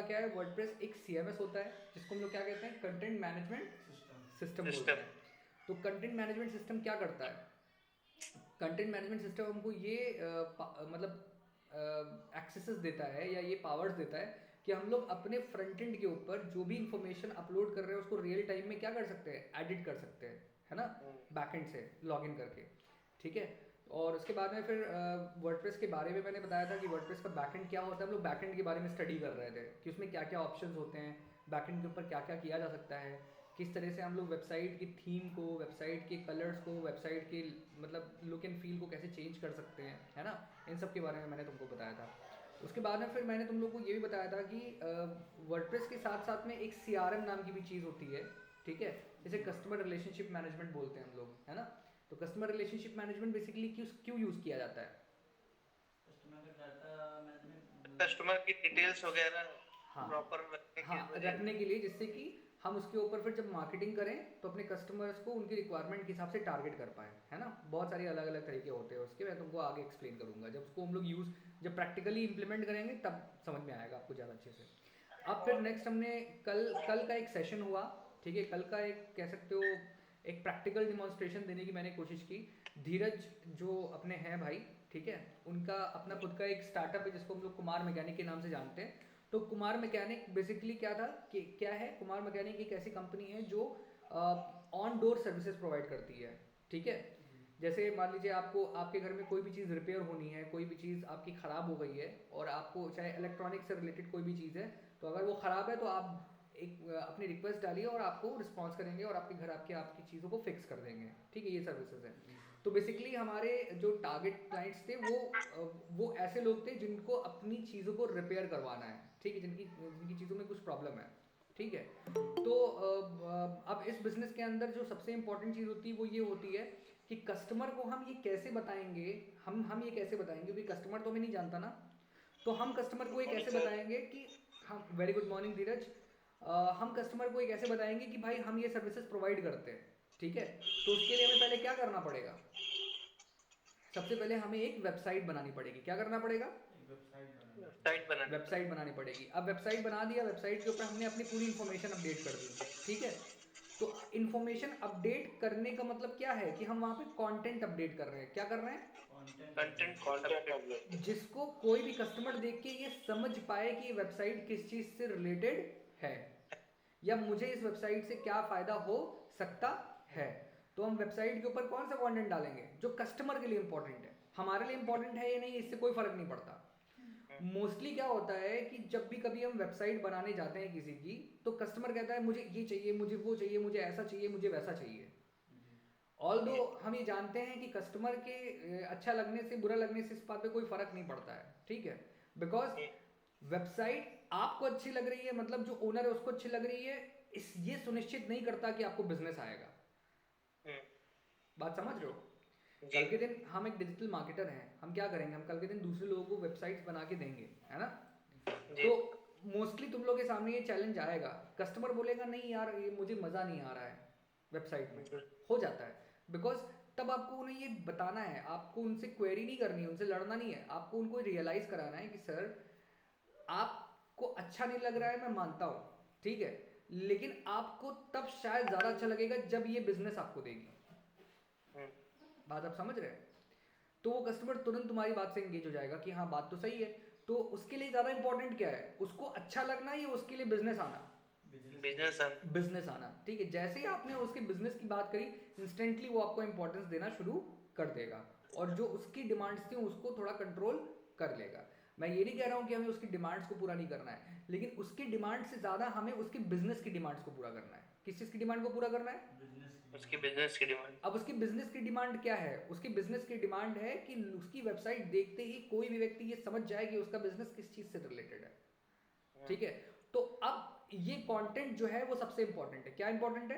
क्या है, वर्डप्रेस एक सीएमएस होता है जिसको हम लोग क्या कहते हैं, कंटेंट मैनेजमेंट सिस्टम बोलते सिस्टम। हैं। तो कंटेंट मैनेजमेंट सिस्टम क्या करता है, कंटेंट मैनेजमेंट सिस्टम हमको ये मतलब एक्सेसेस देता है या ये पावर्स देता है कि हम लोग अपने फ्रंट एंड के ऊपर जो भी इंफॉर्मेशन अपलोड कर रहे हैं उसको रियल टाइम में क्या कर सकते हैं, एडिट कर सकते हैं, है ना, बैकएंड से लॉगिन करके। ठीक है। और उसके बाद में फिर वर्डप्रेस के बारे में मैंने बताया था कि वर्डप्रेस का बैकएंड क्या होता है। हम लोग बैकएंड के बारे में स्टडी कर रहे थे कि उसमें क्या क्या ऑप्शंस होते हैं, बैकएंड के ऊपर क्या क्या किया जा सकता है, किस तरह से हम लोग वेबसाइट की थीम को, वेबसाइट के कलर्स को, वेबसाइट के मतलब लुक एंड फील को कैसे चेंज कर सकते हैं, है ना। इन सब के बारे में मैंने तुमको बताया था। उसके बाद में फिर मैंने तुम लोग को ये भी बताया था कि वर्डप्रेस के साथ साथ में एक सीआरएम नाम की भी चीज़ होती है। ठीक है। जैसे कस्टमर रिलेशनशिप मैनेजमेंट बोलते हैं हम लोग, है ना। तो कस्टमर रिलेशनशिप मैनेजमेंट बेसिकली क्यों क्यों यूज़ किया जाता है। कस्टमर का डाटा मैनेजमेंट। कस्टमर की डिटेल्स वगैरह हाँ, प्रॉपर रखने हाँ की वजह रखने के लिए, जिससे कि हम उसके ऊपर फिर जब मार्केटिंग करें तो अपने कस्टमर्स को उनकी रिक्वायरमेंट के हिसाब से टारगेट कर पाए, है ना। बहुत सारे अलग अलग तरीके होते हैं उसके, मैं तुमको आगे एक्सप्लेन करूंगा जब उसको हम लोग यूज़, जब प्रैक्टिकली इंप्लीमेंट करेंगे तब समझ में आएगा आपको ज़्यादा अच्छे से। अब फिर नेक्स्ट हमने कल कल का एक सेशन हुआ। ठीक है। कल का एक कह सकते हो एक प्रैक्टिकल डिमॉन्स्ट्रेशन देने की मैंने कोशिश की। धीरज जो अपने हैं भाई, ठीक है, उनका अपना खुद का एक स्टार्टअप है जिसको हम लोग कुमार मैकेनिक के नाम से जानते हैं। तो कुमार मैकेनिक बेसिकली क्या था कि क्या है, कुमार मैकेनिक एक ऐसी कंपनी है जो ऑन डोर सर्विसेज प्रोवाइड करती है। ठीक है। जैसे मान लीजिए आपको आपके घर में कोई भी चीज़ रिपेयर होनी है, कोई भी चीज़ आपकी ख़राब हो गई है और आपको चाहे इलेक्ट्रॉनिक से रिलेटेड कोई भी चीज़ है, तो अगर वो ख़राब है तो आप एक अपनी रिक्वेस्ट डालिए और आपको रिस्पॉन्स करेंगे और आपके घर आपके आपकी चीज़ों को फिक्स कर देंगे। ठीक है, ये सर्विसेज है। तो बेसिकली हमारे जो टारगेट क्लाइंट्स थे वो ऐसे लोग थे जिनको अपनी चीज़ों को रिपेयर करवाना है। ठीक है, जिनकी जिनकी चीज़ों में कुछ प्रॉब्लम है। ठीक है। तो अब इस बिजनेस के अंदर जो सबसे इंपॉर्टेंट चीज़ होती है वो ये होती है कि कस्टमर को हम ये कैसे बताएंगे, हम ये कैसे बताएंगे, क्योंकि कस्टमर तो हमें नहीं जानता ना। तो हम कस्टमर को ये कैसे बताएंगे कि हम, वेरी गुड मॉर्निंग धीरज, हम कस्टमर को ये कैसे बताएंगे कि भाई हम ये सर्विसेज प्रोवाइड करते हैं। ठीक है। तो उसके लिए हमें पहले क्या करना पड़ेगा, सबसे पहले हमें एक वेबसाइट बनानी पड़ेगी। क्या करना पड़ेगा, एक वेबसाइट बनानी वेबसाइट बनानी वेबसाइट पड़ेगी। बनानी पड़ेगी। अब वेबसाइट बना दिया, वेबसाइट के ऊपर हमने अपनी पूरी इन्फॉर्मेशन अपडेट कर दी। ठीक है। तो इन्फॉर्मेशन अपडेट करने का मतलब क्या है कि हम वहां पे कंटेंट अपडेट कर रहे हैं। क्या कर रहे हैं, कंटेंट कंटेंट अपडेट। अपडेट। जिसको कोई भी कस्टमर देख के ये समझ पाए कि ये वेबसाइट किस चीज से रिलेटेड है या मुझे इस वेबसाइट से क्या फायदा हो सकता है। तो हम वेबसाइट के ऊपर कौन सा कंटेंट डालेंगे जो कस्टमर के लिए इंपॉर्टेंट है, हमारे लिए इंपॉर्टेंट है या नहीं इससे कोई फर्क नहीं पड़ता। मोस्टली क्या होता है कि जब भी कभी हम वेबसाइट बनाने जाते हैं किसी की, तो कस्टमर कहता है मुझे ये चाहिए, मुझे वो चाहिए, मुझे ऐसा चाहिए, मुझे वैसा चाहिए। जी। ऑल दो हम ये जानते हैं कि कस्टमर के अच्छा लगने से बुरा लगने से इस बात पे कोई फर्क नहीं पड़ता है। ठीक है। बिकॉज वेबसाइट आपको अच्छी लग रही है, मतलब जो ओनर है उसको अच्छी लग रही है, इस ये सुनिश्चित नहीं करता कि आपको बिजनेस आएगा। बात समझ रहे हो। जी। कल के दिन हम एक डिजिटल मार्केटर हैं, हम क्या करेंगे, हम कल के दिन दूसरे लोगों को वेबसाइट्स बना के देंगे, है ना। जी। तो मोस्टली तुम लोग के सामने ये चैलेंज आएगा, कस्टमर बोलेगा नहीं यार ये मुझे मज़ा नहीं आ रहा है वेबसाइट में। जी। हो जाता है बिकॉज तब आपको उन्हें ये बताना है, आपको उनसे क्वेरी नहीं करनी है, उनसे लड़ना नहीं है, आपको उनको रियलाइज कराना है कि सर आपको अच्छा नहीं लग रहा है, मैं मानता हूँ, ठीक है, लेकिन आपको तब शायद ज़्यादा अच्छा लगेगा जब ये बिजनेस आपको देगी। बात आप समझ रहे हैं। तो वो कस्टमर तुरंत तुम्हारी बात से एंगेज हो जाएगा कि हाँ बात तो सही है। तो उसके लिए ज़्यादा इंपॉर्टेंट क्या है, उसको अच्छा लगना या उसके लिए बिजनेस आना। बिजनेस आना। बिजनेस बिजनेस आना। ठीक है, जैसे ही आपने उसके बिजनेस की बात करी इंस्टेंटली वो आपको इंपॉर्टेंस देना शुरू कर देगा और जो उसकी डिमांड्स थी उसको थोड़ा कंट्रोल कर लेगा। मैं ये नहीं कह रहा हूं कि हमें उसकी डिमांड्स को पूरा नहीं करना है, लेकिन उसकी डिमांड से ज्यादा हमें उसके बिजनेस की डिमांड्स को पूरा करना है। किस चीज की डिमांड को पूरा करना है, बिजनेस की उसकी डिमांड। बिजनेस की डिमांड। अब उसकी बिजनेस की डिमांड क्या है, उसकी बिजनेस की डिमांड है कि उसकी वेबसाइट देखते ही कोई भी व्यक्ति ये समझ जाए कि उसका बिजनेस किस चीज से रिलेटेड है। ठीक है। तो अब ये कंटेंट जो है वो सबसे इंपॉर्टेंट है। क्या इंपॉर्टेंट है,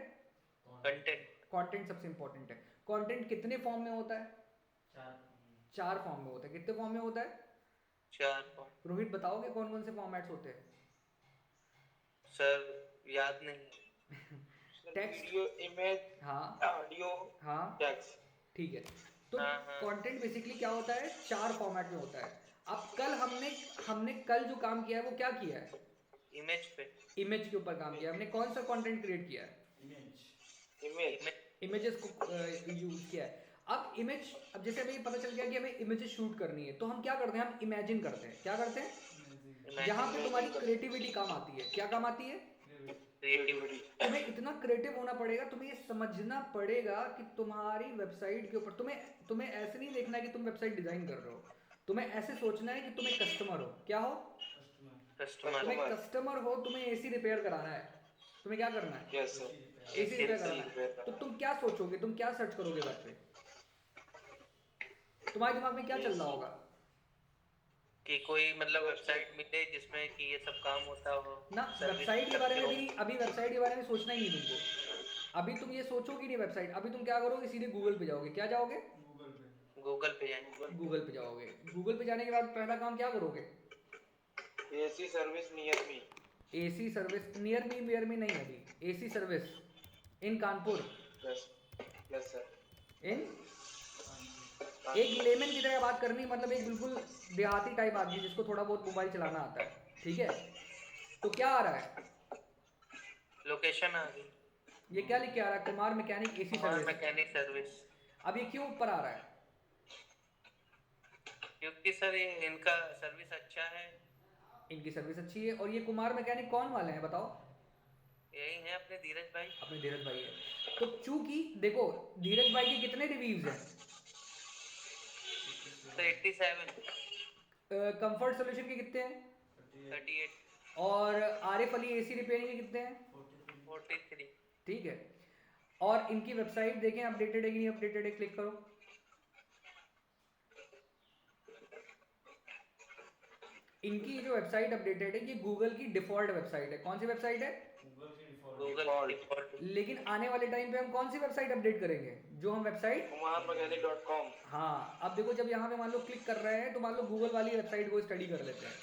कंटेंट। कंटेंट। कंटेंट सबसे इंपॉर्टेंट है। कंटेंट कितने फॉर्म में होता है, चार। चार फॉर्म में होता है। कितने फॉर्म में होता है, 4 पॉइंट। रोहित बताओगे कौन कौन से फॉर्मेट्स होते हैं। सर याद नहीं। सर टेक्स्ट, वीडियो, इमेज, हाँ, ऑडियो, हाँ, टेक्स्ट। ठीक है। तो हाँ हाँ। कंटेंट बेसिकली क्या होता है, चार फॉर्मेट में होता है। अब कल हमने हमने कल जो काम किया है वो क्या किया है, इमेज पे इमेज के ऊपर काम किया, हमने कौन सा कंटेंट क्रिएट किया है? इमेज इमेजेस को यूज किया है। अब इमेज, अब जैसे हमें पता चल गया कि हमें इमेजेस शूट करनी है, तो हम क्या करते हैं, हम इमेजिन करते हैं। क्या करते हैं? यहाँ पे तुम्हारी क्रिएटिविटी काम आती है। क्या काम आती है? क्रिएटिविटी। तुम्हें इतना क्रिएटिव होना पड़ेगा, तुम्हें ये समझना पड़ेगा कि तुम्हारी वेबसाइट के ऊपर तुम्हें ऐसे नहीं देखना है कि तुम वेबसाइट डिजाइन कर रहे हो, तुम्हें ऐसे सोचना है कि तुम एक कस्टमर हो। क्या हो? कस्टमर तुम एक कस्टमर हो, तुम्हें एसी रिपेयर कराना है। तुम्हें क्या करना है? Yes sir. एसी रिपेयर कराना है। तो तुम क्या सोचोगे, तुम क्या सर्च करोगे वेब पे? तुम्हारे दिमाग में क्या चल रहा होगा? कि कोई मतलब वेबसाइट मिले जिसमें कि ये सब काम होता हो ना, सर्विस वेबसाइट के बारे में करते भी हो। नहीं, अभी वेबसाइट के बारे में सोचना ही नहीं तुमको। अभी तुम ये सोचोगे नहीं वेबसाइट, अभी तुम क्या करोगे, सीधे गूगल पे जाओगे। क्या जाओगे? गूगल पे गूगल पे जाएंगे। गूगल पे जाओगे। गूगल पे जाने के बाद पहला काम क्या करोगे? AC service near me. AC service near me नहीं है अभी। AC service in Kanpur, yes yes sir. इन एक लेमन की तरह बात करनी, मतलब एक बिल्कुल देहाती टाइप आदमी जिसको थोड़ा बहुत मोबाइल चलाना आता है, ठीक है? तो क्या आ रहा है? लोकेशन आ गई। ये क्या लिख के आ रहा है? Kumar mechanic AC Kumar service. Mechanic service. अब ये क्यों ऊपर आ रहा है? क्योंकि सर ये इनका सर्विस अच्छा है। इनकी सर्विस अच्छी है। और ये कुमार मैकेनिक कौन वाले हैं बताओ? यही है अपने धीरज भाई। अपने धीरज भाई है। तो चूंकि देखो, धीरज भाई के कितने रिव्यूज हैं? तो 87। कंफर्ट सॉल्यूशन के कितने हैं? 38। और आरिफ अली एसी रिपेयरिंग के कितने हैं? 43। ठीक है। और इनकी वेबसाइट देखें अपडेटेड है कि नहीं अपडेटेड है, क्लिक करो। इनकी जो वेबसाइट अपडेटेड है, ये गूगल की डिफॉल्ट वेबसाइट है। कौन सी वेबसाइट है? Google default. लेकिन आने वाले टाइम पे हम कौन सी वेबसाइट अपडेट करेंगे? जो हम वेबसाइट kumarmechanic.com। हाँ, अब देखो जब यहाँ पे मान लो क्लिक कर रहे हैं तो मान लो गूगल वाली वेबसाइट को स्टडी कर लेते हैं।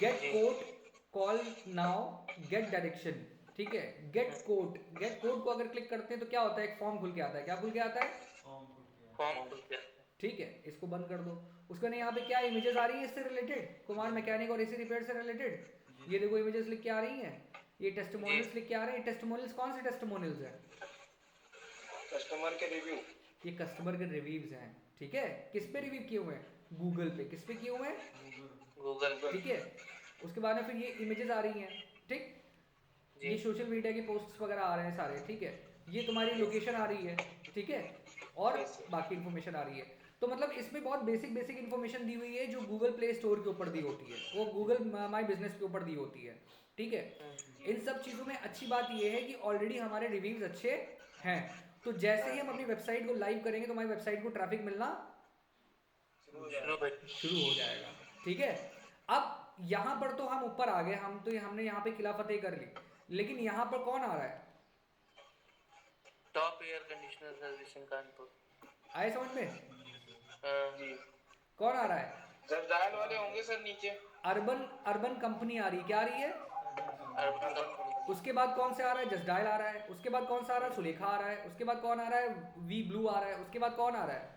Get code, call now, get direction. ठीक है, गेट कोड को अगर क्लिक करते हैं तो क्या होता है? एक फॉर्म खुल के आता है। क्या खुल के आता है? फॉर्म खुल गया। ठीक है, इसको बंद कर दो। उसके नहीं, यहाँ पे क्या इमेजेस आ रही है इससे रिलेटेड, कुमार मैकेनिक और एसी रिपेयर से रिलेटेड। ये देखो इमेजेस लिख के आ रही हैं, ये टेस्टिमोनियल्स लिख के आ रहे हैं। टेस्टिमोनियल्स कौन से टेस्टिमोनियल्स हैं? कस्टमर के रिव्यू। ये कस्टमर के रिव्यूज हैं। ठीक है, किस पे रिव्यू किए हुए हैं? गूगल पे। किस पे किए हुए हैं? गूगल पर। ठीक है। उसके बाद में फिर ये इमेजेस आ रही हैं। ठीक, ये सोशल मीडिया की पोस्ट्स वगैरह आ रहे हैं सारे। ठीक है, ये तुम्हारी लोकेशन आ रही है। ठीक है, और बाकी इन्फॉर्मेशन आ रही है। तो मतलब इसमें बहुत बेसिक इन्फॉर्मेशन दी हुई है जो गूगल प्ले स्टोर के ऊपर दी होती है, वो गूगल माई बिजनेस के ऊपर दी होती है। ठीक है, इन सब चीज़ों में अच्छी बात ये है कि ऑलरेडी हमारे रिव्यूज अच्छे हैं। तो जैसे ही हम अपनी वेबसाइट को लाइव करेंगे तो हमारी वेबसाइट को ट्रैफिक मिलना शुरू हो जाएगा। ठीक है, अब यहाँ पर तो हम ऊपर आ गए, हमने यहाँ पे किला फतेह कर ली, लेकिन यहाँ पर कौन आ रहा है? Top air conditioner service in Kanpur. आए समझ में? जी। कौन आ रहा है? जसडायल वाले होंगे सर नीचे। अर्बन कंपनी आ रही है। क्या आ रही है? Urban company. उसके बाद कौन से आ रहा है? जसडायल आ रहा है। उसके बाद कौन सा आ रहा है? सुलेखा आ रहा है। उसके बाद कौन आ रहा है? वी ब्लू आ रहा है। उसके बाद कौन आ रहा है?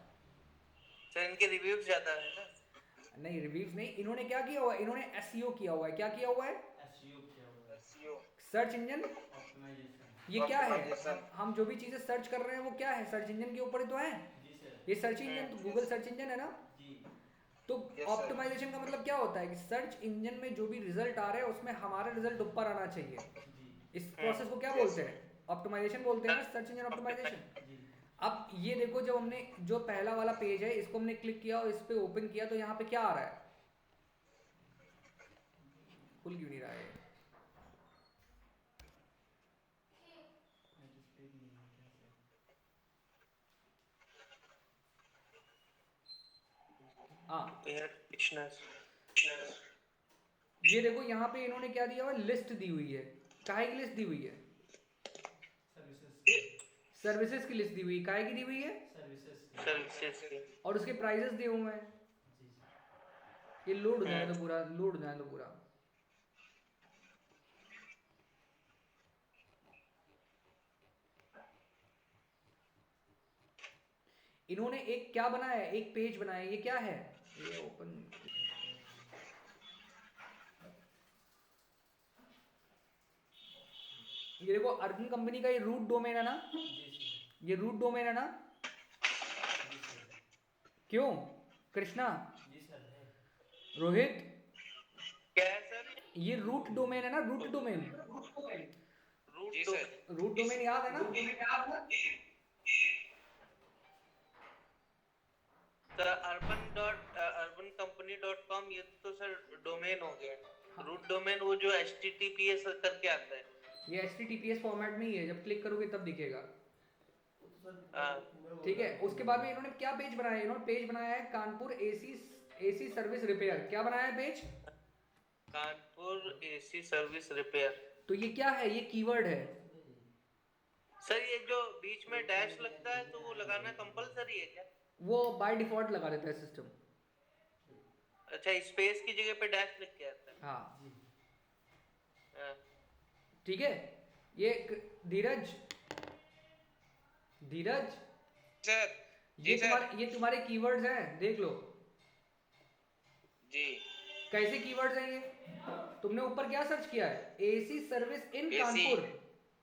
सर इनके रिव्यूज ज्यादा है ना। नहीं, रिव्यूज नहीं, इन्होंने क्या किया हुआ है? इन्होंने एसईओ किया हुआ है। क्या किया हुआ है? Search engine. ये क्या है? हम जो भी चीजें सर्च कर रहे हैं वो क्या है? सर्च इंजन के ऊपर ही तो है। ये सर्च इंजन तो गूगल सर्च इंजन है ना। तो ऑप्टिमाइजेशन का मतलब क्या होता है कि सर्च इंजन में जो भी रिजल्ट आ रहे हैं उसमें हमारा रिजल्ट ऊपर आना चाहिए। इस प्रोसेस को क्या बोलते हैं? ऑप्टिमाइजेशन बोलते हैं ना, सर्च इंजन ऑप्टिमाइजेशन। अब ये देखो, जब हमने जो पहला वाला पेज है इसको हमने क्लिक किया और इस पे ओपन किया तो यहाँ पे क्या आ रहा है? खुल क्यों नहीं रहा है? हाँ, एयर कंडीशनर। ये देखो यहाँ पे इन्होंने क्या दिया हुआ है? लिस्ट दी हुई है। काहे की लिस्ट दी हुई है? सर्विसेज की लिस्ट दी हुई है। काहे की दी हुई है? सर्विसेज के। और उसके प्राइजेस दिए हुए हैं। ये लोड हो जाए तो पूरा, लोड हो जाए तो पूरा। इन्होंने एक क्या बनाया है? एक पेज बनाया है। ये क्या है? ये ओपन, ये देखो अर्बन कंपनी का ये रूट डोमेन है ना, ये रूट डोमेन है ना, क्यों कृष्णा, रोहित, क्या है सर? ये रूट डोमेन है ना, रूट डोमेन, जी सर। रूट डोमेन याद है ना? urban.urbancompany.com ये तो सर डोमेन हो गया। रूट डोमेन वो जो https करके आता है। ये HTTPS फॉर्मेट में ही है, जब क्लिक करोगे तब दिखेगा। हाँ ठीक है, उसके बाद में इन्होंने क्या पेज बनाया है? इन्होंने पेज बनाया है कानपुर एसी सर्विस रिपेयर। क्या बनाया है page? Kanpur AC service repair. तो ये क्या है? ये कीवर्ड है। सर ये जो बीच में डैश लगता है तो वो लगाना कंपलसरी है क्या? वो बाय डिफॉल्ट लगा देता है सिस्टम। अच्छा, स्पेस की जगह पे डैश लिख के आता है। हाँ हाँ। ठीक है। ये धीरज, धीरज सर ये तुम्हारे कीवर्ड्स हैं, देख लो जी। कैसे कीवर्ड्स हैं ये। तुमने ऊपर क्या सर्च किया है? AC service in Kanpur,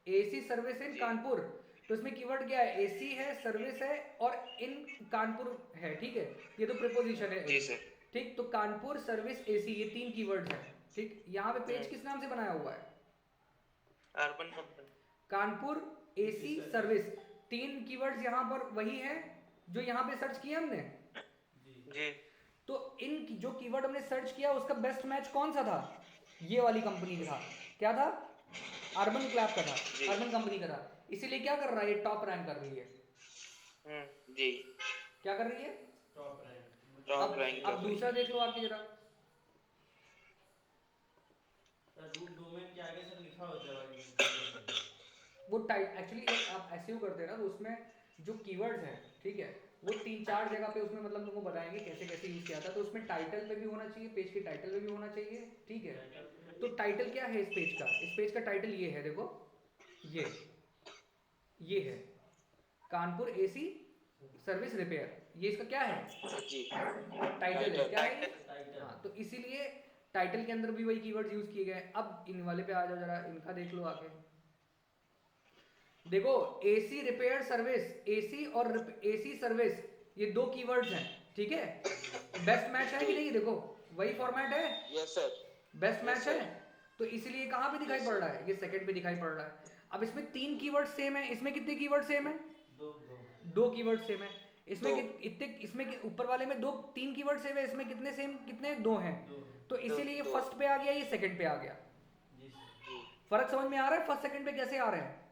AC service in Kanpur. तो इसमें कीवर्ड क्या है? एसी है, सर्विस है और इन कानपुर है। ठीक है, ये तो प्रीपोजिशन है। जी सर। ठीक, तो कानपुर सर्विस एसी, ये 3 कीवर्ड्स हैं। ठीक, यहाँ पे पेज किस नाम से बनाया हुआ है? Urban company Kanpur AC service. 3 keywords यहाँ पर वही है जो यहाँ पे सर्च किया हमने। जी। तो इन जो कीवर्ड हमने सर्च किया उसका बेस्ट मैच कौन सा था? ये वाली कंपनी का था। क्या था? अर्बन क्लैप का था, अर्बन कंपनी का था। इसीलिए क्या कर रहा है? ये टॉप रैंक कर रही है। जी। क्या कर रही है? Top rank. अब दूसरा देख लो आके जरा। रूट डोमेन के आगे सर लिखा होता है वो टाइप एक्चुअली आप एसईओ करते हैं ना, तो उसमें जो कीवर्ड्स हैं, ठीक है, वो 3-4 जगह पे उसमें मतलब तुमको बताएंगे कैसे कैसे यूज किया था। तो उसमें टाइटल पे भी होना चाहिए, पेज के टाइटल पे भी होना चाहिए। ठीक है, तो टाइटल क्या है इस पेज का? इस पेज का टाइटल ये है, देखो ये है कानपुर एसी सर्विस रिपेयर। ये इसका क्या है? टाइटल है। क्या है? हाँ, तो इसीलिए टाइटल के अंदर भी वही कीवर्ड्स यूज किए गए। अब इन वाले पे आ जाओ जरा, इनका देख लो आके। देखो एसी रिपेयर सर्विस, एसी और एसी सर्विस, ये 2 कीवर्ड्स हैं। ठीक है, बेस्ट मैच है कि नहीं? देखो वही फॉर्मेट है। Yes sir. बेस्ट मैच है, तो इसलिए कहाँ पे दिखाई पड़ रहा है? ये सेकंड पे दिखाई पड़ रहा है। अब इसमें 3 कीवर्ड सेम है, इसमें कितने कीवर्ड सेम है? 2 कीवर्ड सेम है। इसमें इतने, इसमें ऊपर वाले में 3 कीवर्ड सेम है, इसमें कितने सेम, कितने? 2 हैं। तो इसीलिए ये फर्स्ट पे आ गया, ये सेकंड पे आ गया। फर्क समझ में आ रहा है? फर्स्ट सेकंड पे कैसे आ रहे हैं?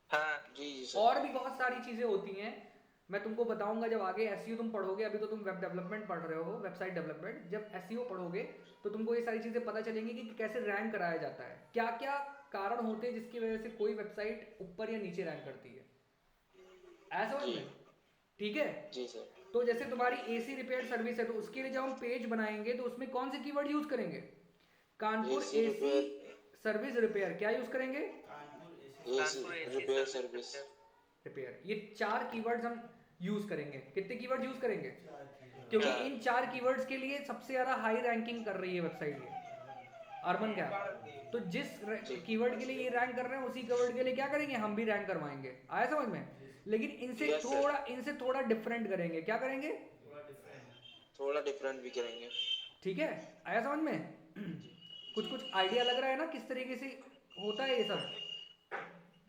हाँ जी सर। और भी बहुत सारी चीजें होती हैं, मैं तुमको बताऊंगा जब आगे एसईओ तुम पढ़ोगे। अभी तो तुम वेब डेवलपमेंट पढ़ रहे हो, वेबसाइट डेवलपमेंट। जब एसईओ पढ़ोगे तो तुमको ये सारी चीजें पता चलेंगी कि कैसे रैंक कराया जाता है, क्या क्या कारण होते हैं जिसकी वजह से कोई वेबसाइट ऊपर या नीचे रैंक करती है। ऐसा समझ में? ठीक है जी सर। तो जैसे तुम्हारी एसी रिपेयर सर्विस है, तो उसके लिए जब हम पेज बनाएंगे तो उसमें कौन से कीवर्ड यूज करेंगे? Kanpur AC service repair. क्या यूज करेंगे? Repair service repair. ये 4 कीवर्ड्स हम यूज करेंगे। कितने कीवर्ड यूज करेंगे? क्योंकि इन 4 कीवर्ड्स के लिए सबसे ज्यादा हाई रैंकिंग कर रही है वेबसाइट ये अर्बन क्या। तो जिस कीवर्ड के लिए ये रैंक कर रहे हैं उसी कीवर्ड के लिए क्या करेंगे? हम भी रैंक करवाएंगे। आया समझ में? लेकिन इनसे थोड़ा डिफरेंट करेंगे। क्या करेंगे? थोड़ा डिफरेंट भी करेंगे। ठीक है, आया समझ में? कुछ आइडिया लग रहा है ना किस तरीके से होता है ये सब?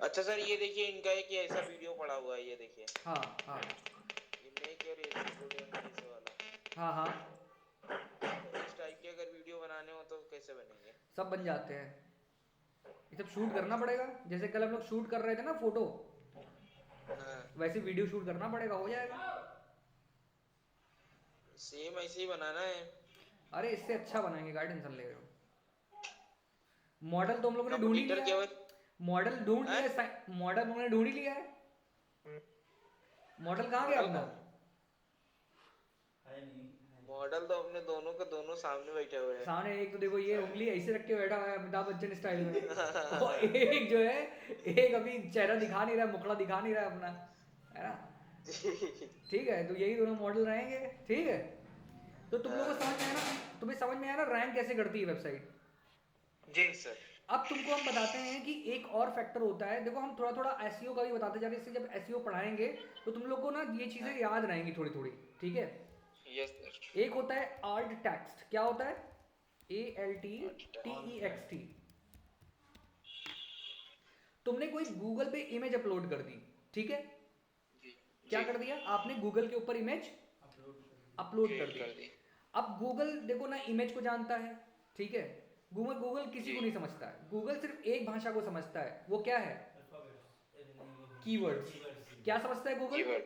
अच्छा सर, ये देखिए इनका एक ऐसा वीडियो पड़ा हुआ है, ये देखिए। हाँ हाँ ये मेक योर एसी स्टूडेंट ऐसे वाला। हाँ हाँ, इस टाइप के अगर वीडियो बनाने हो तो कैसे बनेंगे? सब बन जाते हैं। ये सब शूट करना पड़ेगा, जैसे कल हम लोग शूट कर रहे थे ना फोटो, वैसे वीडियो शूट करना पड़ेगा, हो जाएगा। सेम ऐसे ही बनाना है। अरे इससे अच्छा बनाएंगे, क्या टेंशन ले रहे हो? मॉडल तो हम लोगों ने ढूंढ ही लिया है। मॉडल ढूंढ लिया है, मॉडल हमने ढूंढ ही लिया है। मॉडल कहाँ गया अपना? मॉडल तो अपने दोनों के दोनों सामने बैठे हुए हैं। सामने एक तो देखो ये उंगली ऐसे रख के बैठा हुआ है अमिताभ बच्चन स्टाइल में, और एक जो है, एक अभी चेहरा दिखा नहीं रहा, मुखड़ा दिखा नहीं रहा अपना, है ना? ठीक है, तो यही दोनों मॉडल रहेंगे। ठीक है, तो तुम लोगों को समझ में आया ना? तुम्हें समझ में आया ना रैंक कैसे करती है वेबसाइट? जी सर। अब तुमको हम बताते हैं कि एक और फैक्टर होता है। देखो हम थोड़ा थोड़ा एसईओ का भी बताते जा रहे हैं, इससे जब एसईओ पढ़ाएंगे तो तुम लोग को ना ये चीज़ें याद रहेंगी थोड़ी थोड़ी, ठीक है। Yes sir. एक होता है आल्ट टेक्स्ट, क्या होता है? ALTTEXT। तुमने कोई गूगल पे इमेज अपलोड कर दी, ठीक है, जी क्या जी, कर दिया आपने? गूगल के ऊपर इमेज अपलोड कर अपलोड कर क्रिएट दी। कर दी। अब गूगल देखो ना इमेज को जानता है, ठीक है। गूगल किसी को जी नहीं समझता है, गूगल सिर्फ एक भाषा को समझता है, वो क्या है? Alphabets, keywords. क्या समझता है गूगल? Keyword,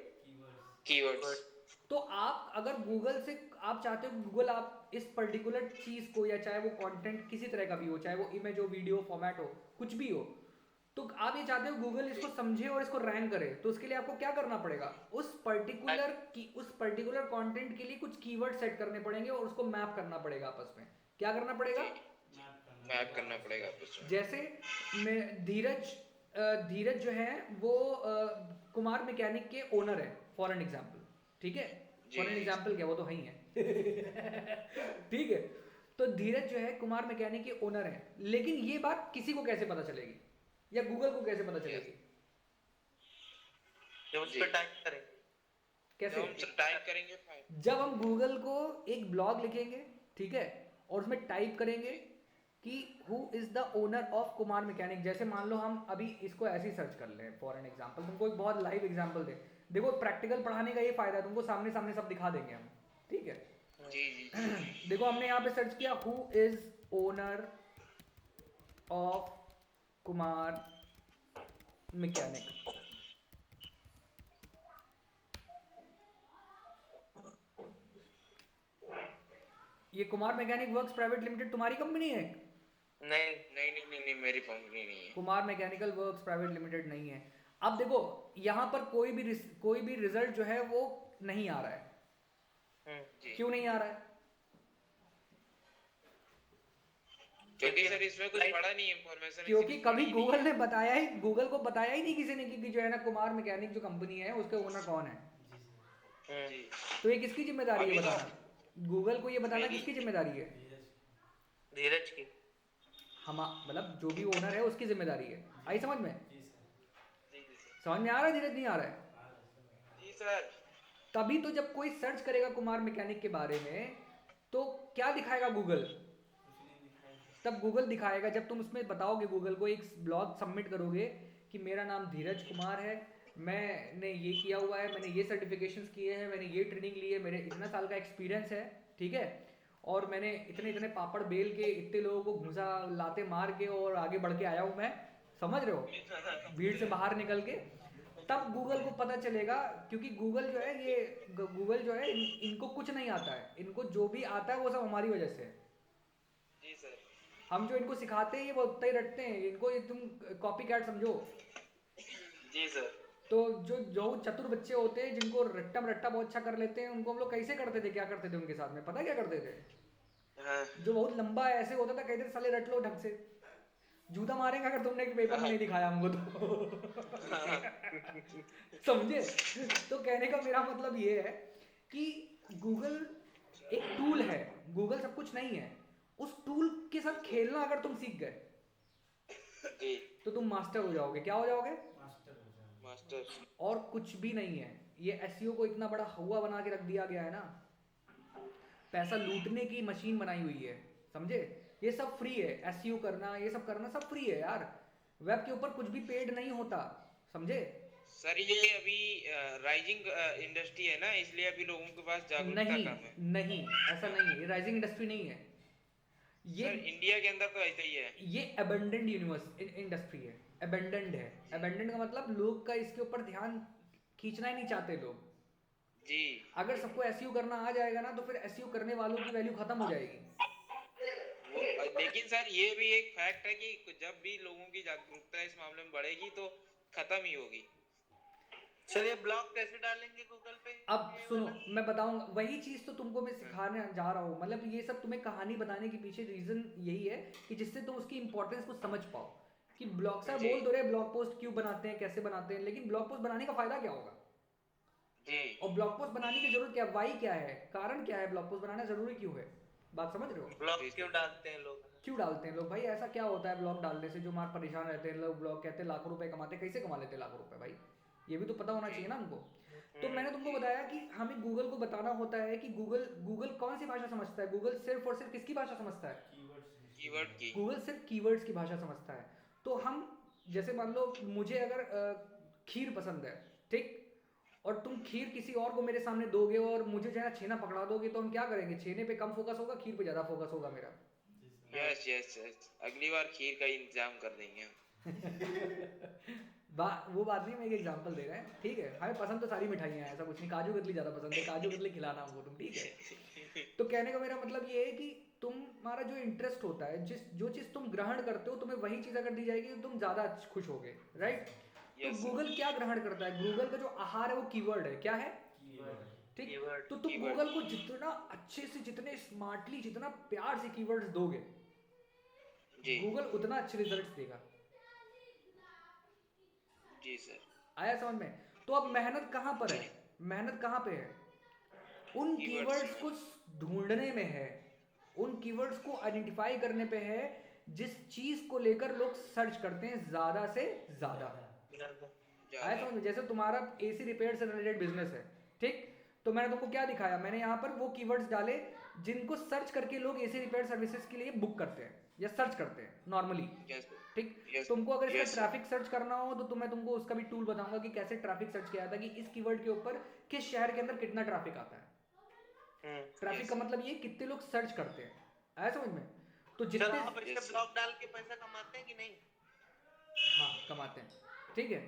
keywords. कीवर्ड्स। तो आप अगर गूगल से आप चाहते हो गूगल आप इस पर्टिकुलर चीज को, या चाहे वो कंटेंट किसी तरह का भी हो, चाहे वो इमेज हो, वीडियो फॉर्मेट हो, कुछ भी हो, तो आप ये चाहते हो गूगल इसको समझे और इसको रैंक करे, तो उसके लिए आपको क्या करना पड़ेगा? उस पर्टिकुलर कंटेंट के लिए कुछ कीवर्ड सेट करने पड़ेंगे और उसको मैप करना पड़ेगा आपस में। क्या करना पड़ेगा? मैप करना पड़ेगा आपस में। जैसे मैं धीरज जो है वो कुमार मैकेनिक के ओनर है, फॉर एन एग्जाम्पल, ठीक है। जी फॉर एन जी एग्जाम्पल क्या, वो तो है ही है ठीक है। तो धीरज जो है कुमार मैकेनिक के ओनर है, लेकिन ये बात किसी को कैसे पता चलेगी, या गूगल को कैसे पता चलेगी? जब उस जी। पर टाइप करेंगे। जब कैसे? हम टाइप करेंगे फाइल। जब हम गूगल को एक ब्लॉग लिखेंगे, ठीक है, और उसमें टाइप करेंगे कि who is the owner of Kumar mechanic, जैसे मान लो हम अभी इसको ऐसे ही सर्च कर लें फॉर एन एग्जांपल, तुमको एक बहुत लाइव एग्जांपल दे। देखो प्रैक्टिकल पढ़ाने का ये फायदा है, तुमको सामने सामने सब दिखा देंगे हम, ठीक है। जी जी जी। देखो हमने यहाँ पे सर्च किया who is owner of Kumar mechanic. ये Kumar mechanic works private limited तुम्हारी कंपनी है? नहीं, नहीं, मेरी कंपनी नहीं है। Kumar mechanical works private limited नहीं है। अब देखो यहाँ पर कोई भी रिजल्ट जो है वो नहीं आ रहा है। जी। क्यों नहीं आ रहा है? क्योंकि सर इसमें कुछ पड़ा नहीं इंफॉर्मेशन। क्योंकि कभी गूगल को बताया ही नहीं किसी ने कि जो है ना कुमार मैकेनिक जो कंपनी है उसके ओनर कौन है। जी। तो ये किसकी जिम्मेदारी है अभी तो बताना? गूगल को ये बताना मेरी। किसकी जिम्मेदारी है? धीरज की। हम मतलब जो भी ओनर है उसकी जिम्मेदारी है। आई समझ में? जी जी समझ में आ रहा है? धीरज नहीं आ रहा है? जी सर। तभी तो जब कोई सर्च करेगा कुमार मैकेनिक के बारे में तो क्या दिखाएगा गूगल? तब गूगल दिखाएगा जब तुम उसमें बताओगे, गूगल को एक ब्लॉग सबमिट करोगे कि मेरा नाम धीरज कुमार है, मैंने ये किया हुआ है, मैंने ये सर्टिफिकेशंस किए हैं, मैंने ये ट्रेनिंग ली है, मेरे इतना साल का एक्सपीरियंस है, ठीक है, और मैंने इतने इतने पापड़ बेल के इतने लोगों को घुसा लाते मार के और आगे बढ़ के आया हूँ मैं, समझ रहे हो, भीड़ से बाहर निकल के। तब गूगल को पता चलेगा, क्योंकि गूगल जो है ये गूगल जो है इनको कुछ नहीं आता है, इनको जो भी आता है वो सब हमारी वजह से है। जी सर। हम जो इनको सिखाते हैं ये वो उतना ही रटते हैं, इनको ये तुम कॉपी कैट समझो। जी सर। तो जो चतुर बच्चे होते हैं जिनको रट्टा बहुत अच्छा कर लेते हैं, उनको हम लोग कैसे करते थे, क्या करते थे उनके साथ में, पता क्या करते थे? हाँ। जो बहुत लंबा ऐसे होता था कहते थे साले रट लो ढंग से, जूता मारेंगे अगर तुमने पेपर में नहीं दिखाया हमको तो समझे? तो कहने का मेरा मतलब ये है कि गूगल एक टूल है, गूगल सब कुछ नहीं है। उस टूल के साथ खेलना अगर तुम सीख गए जी। तो तुम मास्टर हो जाओगे। क्या हो जाओगे? मास्टर। और कुछ भी नहीं है। ये एसईओ को इतना बड़ा हवा बना के रख दिया गया है ना, पैसा लूटने की मशीन बनाई हुई है, समझे? ये सब फ्री है, एसईओ करना ये सब करना सब फ्री है यार। वेब के ऊपर कुछ भी पेड नहीं होता, समझे? सर ये अभी राइजिंग इंडस्ट्री है ना, इसलिए अभी लोगों के पास जागरूकता नहीं कम है। नहीं, ऐसा नहीं है, ये राइजिंग इंडस्ट्री नहीं है। सर इंडिया के अंदर तो ऐसा ही है। ये अबेंडेंड इंडस्ट्री है, अबेंडेंड है। अबेंडेंड का मतलब लोग का इसके ऊपर ध्यान खींचना ही नहीं चाहते लोग। जी। अगर सबको एसईओ करना आ जाएगा ना तो फिर एसईओ करने वालों की वैल्यू खत्म हो जाएगी। लेकिन सर ये भी एक फैक्ट है कि जब भी लोगों की जागरूकता इस मामले में बढ़ेगी तो खत्म ही होगी। चलिए ब्लॉग कैसे डालेंगे गूगल पे? अब सुनो मैं बताऊंगा, वही चीज तो तुमको मैं सिखाने जा रहा हूँ। मतलब ये सब तुम्हें कहानी बताने के पीछे रीजन यही है कि जिससे तुम उसकी इंपॉर्टेंस को समझ पाओ कि ब्लॉग सर बोल तो रहे ब्लॉग पोस्ट क्यों बनाते हैं, कैसे बनाते हैं, लेकिन ब्लॉग पोस्ट बनाने का फायदा क्या होगा? जी। और ब्लॉग पोस्ट बनाने की जरूरत क्या, वाई क्या है, कारण क्या है, ब्लॉग पोस्ट बनाना जरूरी क्यों है? बात समझ रहे हो? ब्लॉग क्यों डालते हैं लोग? क्यों डालते हैं लोग भाई? ऐसा क्या होता है ब्लॉग डालने से जो मार परेशान रहते हैं लोग? ब्लॉग कहते हैं लाखों रुपए कमाते हैं, कैसे कमा लेते हैं लाखों रुपए भाई? ये भी तो पता होना चाहिए ना हमको। तो मैंने तुमको बताया कि हमें गूगल को बताना होता है कि गूगल गूगल कौन सी भाषा समझता है? गूगल सिर्फ और सिर्फ किसकी भाषा समझता है? कीवर्ड की। गूगल सिर्फ कीवर्ड्स की भाषा समझता है। तो हम जैसे मान लो मुझे अगर खीर पसंद है, ठीक, और तुम खीर किसी और को मेरे सामने दोगे और मुझे जो है छेना पकड़ा दोगे, तो हम क्या करेंगे? छेने पे कम फोकस होगा, खीर पे ज़्यादा फोकस होगा मेरा। यस यस यस, अगली बार खीर का इंतजाम कर देंगे हम। वो बात नहीं, मैं एक एग्जांपल दे रहा है, ठीक है? हमें पसंद तो सारी मिठाइयाँ हैं, ऐसा कुछ नहीं, काजू कतली ज़्यादा पसंद है, काजू कतली खिलाना हमको तुम, ठीक है? तो कहने का मेरा मतलब ये है कि तुम्हारा जो इंटरेस्ट होता है, जो चीज़ तुम ग्रहण करते हो, तुम्हें वही चीज़ अगर दी जाएगी तो तुम ज़्यादा खुश होगे, राइट? तो Yes, sir. गूगल क्या ग्रहण करता है? गूगल का जो आहार है वो कीवर्ड है। क्या है? ठीक। Keyword, तो तुम keyword. गूगल को जितना अच्छे से, जितने स्मार्टली, जितना प्यार से कीवर्ड्स दोगे, जी गूगल उतना अच्छे रिजल्ट्स देगा। जी सर। आया समझ में? तो अब मेहनत कहाँ पर है? मेहनत कहाँ पे है? उन Keywords कीवर्ड्स में। को ढूंढने में है, उन कीवर्ड्स को आइडेंटिफाई करने पे है, जिस चीज को लेकर लोग सर्च करते हैं ज्यादा से ज्यादा। आया समझ में? जैसे तुम्हारा एसी रिपेयर से रिलेटेड बिजनेस है, ठीक? तो मैंने तुमको क्या दिखाया? मैंने यहाँ पर वो कीवर्ड्स डाले जिनको सर्च करके लोग एसी रिपेयर सर्विसेज के लिए बुक करते हैं या सर्च करते हैं नॉर्मली, Yes, ठीक? yes, तुमको अगर इसका yes, sir. ट्रैफिक सर्च करना हो तो मैं तुमको उसका भी टूल बताऊंगा कि कैसे ट्रैफिक सर्च किया जाता है, कि इस कीवर्ड के ऊपर किस शहर के अंदर कितना ट्रैफिक आता है। Traffic Yes. का मतलब ये कितने लोग सर्च करते हैं। आया समझ में? तो सर जितने आप इससे Yes, sir. ब्लॉग डाल के पैसा कमाते हैं कि नहीं? हाँ कमाते हैं, ठीक है?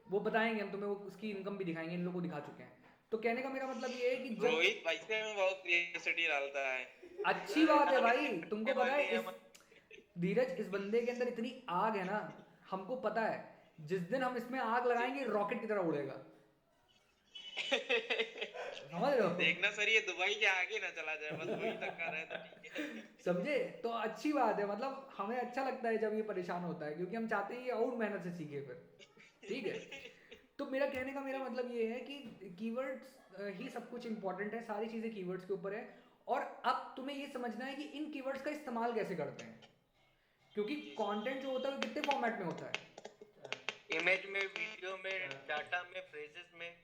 वो बताएंगे हम तुम्हें, वो उसकी इनकम भी दिखाएंगे, इन लोगों को दिखा चुके हैं। तो कहने का मेरा मतलब ये है कि जब रोहित पैसे में बहुत क्रिएटिविटी डालता है। अच्छी बात है भाई, तुमको पता वाली है धीरज, इस बंदे के अंदर इतनी आग है ना, हमको पता है जिस दिन हम इसमें आग लगाएंगे रॉकेट की तरह उड़ेगा। समझ रहे हो? देखना सर, ये दुबई के आगे ना चला जाए, बस वही तक का रहे तो ठीक है। समझे? तो अच्छी बात है, मतलब हमें अच्छा लगता है जब ये परेशान होता है, क्योंकि हम चाहते हैं ये और मेहनत से सीखे फिर, ठीक है? तो मेरा कहने का मेरा मतलब ये है कि कीवर्ड्स ही सब कुछ इंपॉर्टेंट है, सारी चीज़ें कीवर्ड्स के ऊपर है। और अब तुम्हें ये समझना है कि इन कीवर्ड्स का इस्तेमाल कैसे करते हैं, क्योंकि कंटेंट जो होता है वो कितने फॉर्मेट में होता है? इमेज में, वीडियो में, डाटा में, फ्रेजेस में।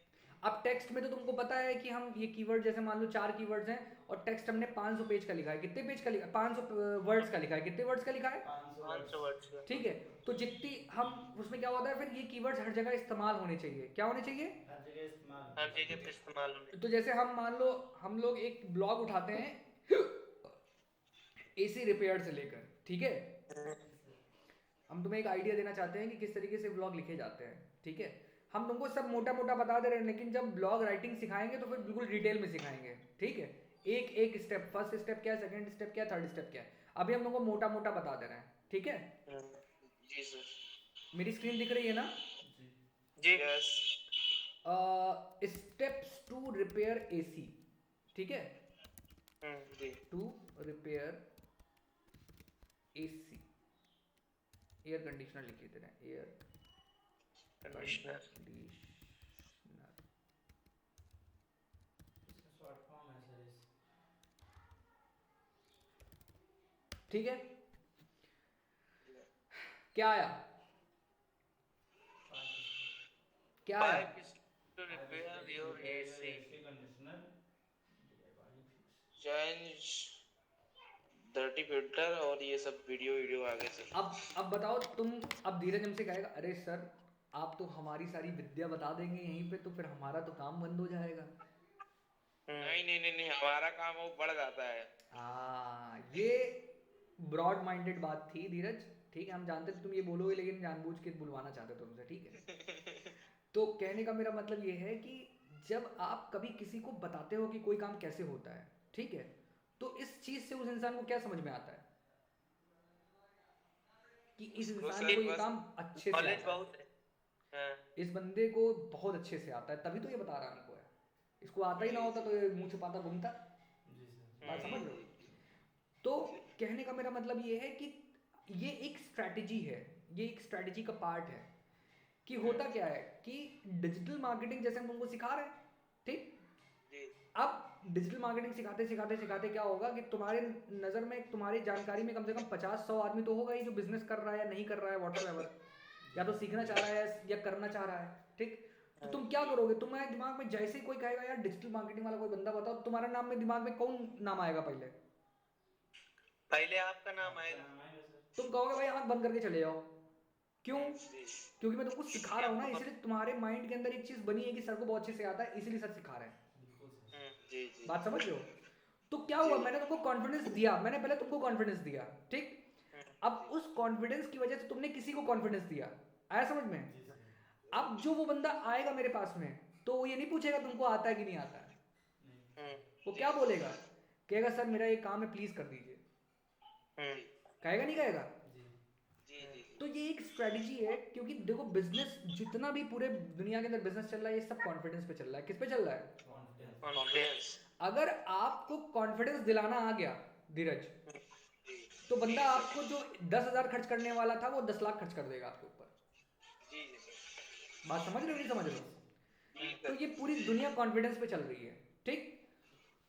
अब टेक्स्ट में तो तुमको पता है कि हम ये कीवर्ड, जैसे मान लो 4 कीवर्ड्स हैं और टेक्स्ट हमने 500 पेज का लिखा है, कितने पेज का लिखा? 500 वर्ड्स का लिखा है, कितने वर्ड्स का लिखा है? 500 वर्ड्स का। ठीक है? तो जितनी हम उसमें क्या होता है फिर, ये कीवर्ड्स हर जगह इस्तेमाल होने चाहिए। क्या होने चाहिए? हर जगह इस्तेमाल। हर जगह पे इस्तेमाल होने। तो जैसे हम मान लो हम लोग एक ब्लॉग उठाते हैं एसी रिपेयर से लेकर, ठीक है? हम तुम्हें एक आइडिया देना चाहते हैं कि किस तरीके से ब्लॉग लिखे जाते हैं, ठीक है? हम तुमको सब मोटा मोटा बता दे रहे हैं, लेकिन जब ब्लॉग राइटिंग सिखाएंगे तो फिर बिल्कुल डिटेल में सिखाएंगे, ठीक है? एक एक स्टेप, फर्स्ट स्टेप क्या है, सेकंड स्टेप क्या है, थर्ड स्टेप क्या है, अभी हम तुमको मोटा मोटा बता दे रहे हैं, ठीक है? जी सर। मेरी स्क्रीन दिख रही है ना? जी। Yes. Steps to repair AC, ठीक है? जी। To repair AC, air conditioner लिख दे रहे हैं, एयर कंडीशनर। इसका शॉर्ट फॉर्म है सर इस। ठीक है? क्या आया? क्या आया? Pipe is to repair your AC. Conditioner change dirty filter और ये सब वीडियो आगे सर। अब बताओ तुम, अब धीरज हमसे कहेगा अरे सर आप तो हमारी सारी विद्या बता देंगे यहीं पे, तो फिर हमारा तो काम बंद हो जाएगा। नहीं, हमारा काम वो बढ़ जाता है। ये ब्रॉड माइंडेड बात थी धीरज, ठीक है? हम जानते थे तुम ये बोलोगे, लेकिन जानबूझ के बुलवाना चाहते थे तुमसे, ठीक है? तो कहने का मेरा मतलब ये है कि जब आप कभी किसी को बताते हो कि कोई काम कैसे होता है, ठीक है, तो इस चीज से उस इंसान को क्या समझ में आता है कि इस इंसान को ये काम अच्छे से नॉलेज आता है, बहुत है। हाँ। इस बंदे को बहुत अच्छे से आता है, तभी तो ये बता रहा हमको है। इसको आता ही ना होता तो ये मुंह छुपाता घूमता। जी सर। बात समझ लो? तो कहने का मेरा मतलब ये है कि ये एक स्ट्रैटेजी है, ये एक स्ट्रैटेजी का पार्ट है कि होता क्या है कि डिजिटल मार्केटिंग जैसे हम तुमको सिखा रहे हैं, ठीक? अब डिजिटल मार्केटिंग सिखाते सिखाते सिखाते क्या होगा कि तुम्हारे नज़र में, तुम्हारी जानकारी में कम से कम 50-100 आदमी तो होगा ही जो बिजनेस कर रहा है या नहीं कर रहा है, व्हाटएवर, या तो सीखना चाह रहा है या करना चाह रहा है, ठीक। तो तुम क्या करोगे, तुम्हारे दिमाग में जैसे ही कोई कहेगा यार डिजिटल मार्केटिंग वाला कोई बंदा बताओ, तुम्हारा नाम में दिमाग में कौन नाम आएगा पहले? पहले आपका नाम आएगा। तुम कहोगे भाई आंख बंद करके चले जाओ। क्यों? क्योंकि मैं तुमको सिखा रहा हूँ ना, इसलिए तुम्हारे माइंड के अंदर एक चीज बनी है कि सर को बहुत अच्छे से आता है, इसीलिए सर सिखा रहे हैं। जी जी। बात समझ रहे हो? तो क्या हुआ, मैंने तुमको कॉन्फिडेंस दिया, मैंने पहले तुमको कॉन्फिडेंस दिया, ठीक। अब उस कॉन्फिडेंस की वजह से तुमने किसी को कॉन्फिडेंस दिया, आया समझ में? अब जो वो बंदा आएगा मेरे पास में, तो वो ये नहीं पूछेगा तुमको आता है कि नहीं आता है, वो क्या बोलेगा, कहेगा सर मेरा ये काम है प्लीज कर दीजिए, कहेगा नहीं कहेगा? तो ये एक स्ट्रेटजी है, क्योंकि देखो बिजनेस जितना भी पूरे दुनिया के अंदर बिजनेस चल रहा है, ये सब कॉन्फिडेंस पे चल रहा है। किस पे चल रहा है? कॉन्फिडेंस। अगर आपको कॉन्फिडेंस दिलाना आ गया धीरज, तो बंदा आपको जो 10,000 खर्च करने वाला था वो 10 लाख खर्च कर देगा आपके ऊपर। बात समझ रहे हो नहीं समझ रहे हो? तो ये पूरी दुनिया कॉन्फिडेंस पे चल रही है, ठीक।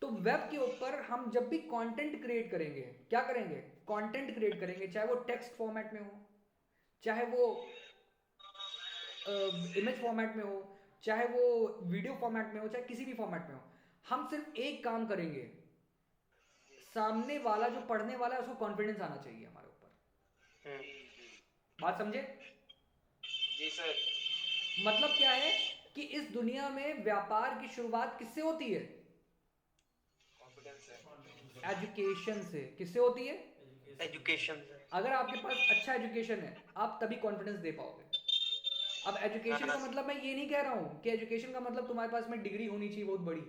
तो वेब के ऊपर हम जब भी कंटेंट क्रिएट करेंगे, क्या करेंगे, कंटेंट क्रिएट करेंगे, चाहे वो टेक्स्ट फॉर्मेट में हो, चाहे वो इमेज फॉर्मेट में हो, चाहे वो वीडियो फॉर्मेट में हो, चाहे किसी भी फॉर्मेट में हो, हम सिर्फ एक काम करेंगे, सामने वाला जो पढ़ने वाला है उसको कॉन्फिडेंस आना चाहिए हमारे ऊपर। बात समझे? जी सर। मतलब क्या है कि इस दुनिया में व्यापार की शुरुआत किससे होती है? एजुकेशन से। किससे होती है? एजुकेशन से। अगर आपके पास अच्छा एजुकेशन है, आप तभी कॉन्फिडेंस दे पाओगे। अब एजुकेशन का मतलब मैं ये नहीं कह रहा हूं कि एजुकेशन का मतलब तुम्हारे पास में डिग्री होनी चाहिए बहुत बड़ी,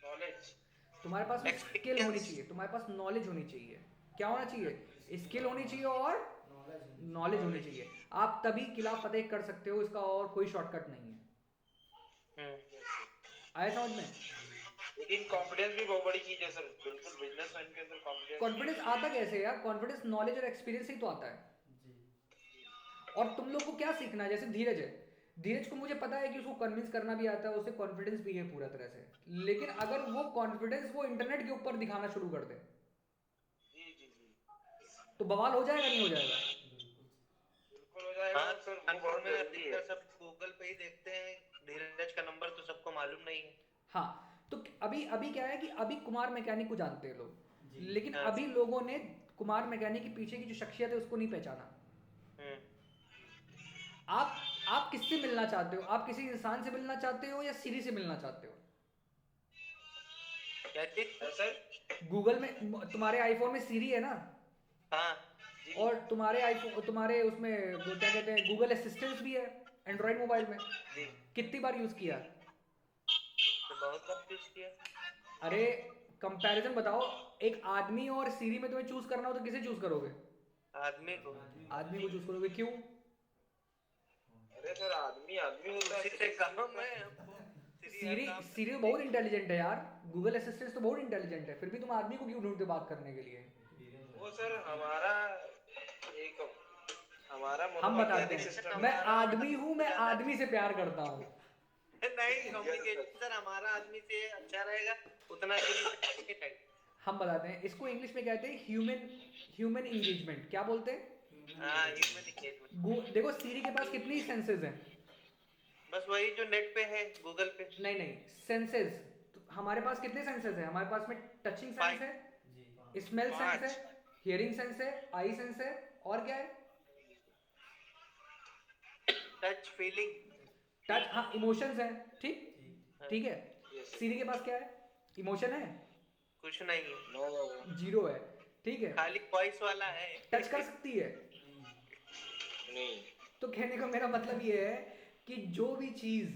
नॉलेज। तुम्हारे पास में स्किल होनी चाहिए, तुम्हारे पास नॉलेज होनी चाहिए। क्या होना चाहिए? स्किल होनी चाहिए और नॉलेज होनी चाहिए। आप तभी किला फतेह कर सकते हो, इसका और कोई शॉर्टकट नहीं है। आया समझ में? लेकिन कॉन्फिडेंस भी बहुत बड़ी चीज है सर, बिल्कुल बिजनेसमैन के अंदर कॉन्फिडेंस। कॉन्फिडेंस आता कैसे यार? कॉन्फिडेंस नॉलेज और एक्सपीरियंस से ही तो आता है। और तुम लोग को क्या सीखना है? जैसे धीरज है, धीरज को मुझे पता है कि उसको कन्विंस करना भी आता है, उसे कॉन्फिडेंस भी है पूरा तरह से, लेकिन अगर वो कॉन्फिडेंस वो इंटरनेट के ऊपर दिखाना शुरू कर दे तो बवाल हो जाएगा नहीं हो जाएगा? बिल्कुल हो जाएगा हाँ सर, सर, वो बहुत जरूरी है। सब गूगल पे ही देखते हैं, धीरज का नंबर तो सबको मालूम नहीं है। हाँ, तो अभी अभी क्या है कि अभी कुमार मैकेनिक को जानते हैं लोग, लेकिन हाँ। अभी लोगों ने कुमार मैकेनिक के पीछे की जो शख्सियत है उसको नहीं पहचाना। आप किससे मिलना चाहते हो? आप किसी इंसान से मिलना चाहते हो या सीरी से मिलना चाहते हो? क्या चीज सर? गूगल में तुम्हारे आईफोन में सीरी है ना, हाँ और तुम्हारे आईफोन, तुम्हारे उसमें वो क्या कहते हैं, गूगल असिस्टेंट भी है एंड्रॉइड मोबाइल में। जी। कितनी बार यूज किया? तो बहुत बार यूज किया। अरे कंपैरिजन बताओ, एक आदमी और सीरी में तुम्हें चूज करना हो तो किसे चूज करोगे? आदमी को। आदमी को चूज करोगे, क्यों? अरे सर, आदमी आदमी होता है। उसी से कहा मैं आपको। सीरी बहुत इंटेलिजेंट है यार, गूगल असिस्टेंट तो बहुत इंटेलिजेंट है, फिर भी तुम आदमी को क्यों ढूंढते बात करने के लिए? वो सर हमारा एक हमारा हम बताते मनोवैज्ञानिक हैं, सिस्टम। मैं आदमी हूँ, मैं आदमी से प्यार करता हूँ। नहीं, कम्युनिकेशन सर हमारा आदमी से अच्छा रहेगा उतना ही। हम बताते हैं, इसको इंग्लिश में कहते हैं ह्यूमन एंगेजमेंट। क्या बोलते हैं? हाँ, ह्यूमन एंगेजमेंट। देखो सीरी के पास कितनी सेंसेस हैं? बस वही जो नेट पे है, गूगल पे। नहीं, सेंसेस। तो हमारे पास कितने सेंसेस हैं? हमारे पास में टचिंग सेंस है, स्मेल सेंस है, हियरिंग सेंस है, आई सेंस है, और क्या है? Touch, feeling. टच, हाँ, इमोशंस है, ठीक है। सीरी के पास क्या है? इमोशन है? कुछ नहीं है, जीरो है, ठीक है। खाली वॉइस वाला है। टच कर सकती है? नहीं। तो कहने का मेरा मतलब ये है कि जो भी चीज,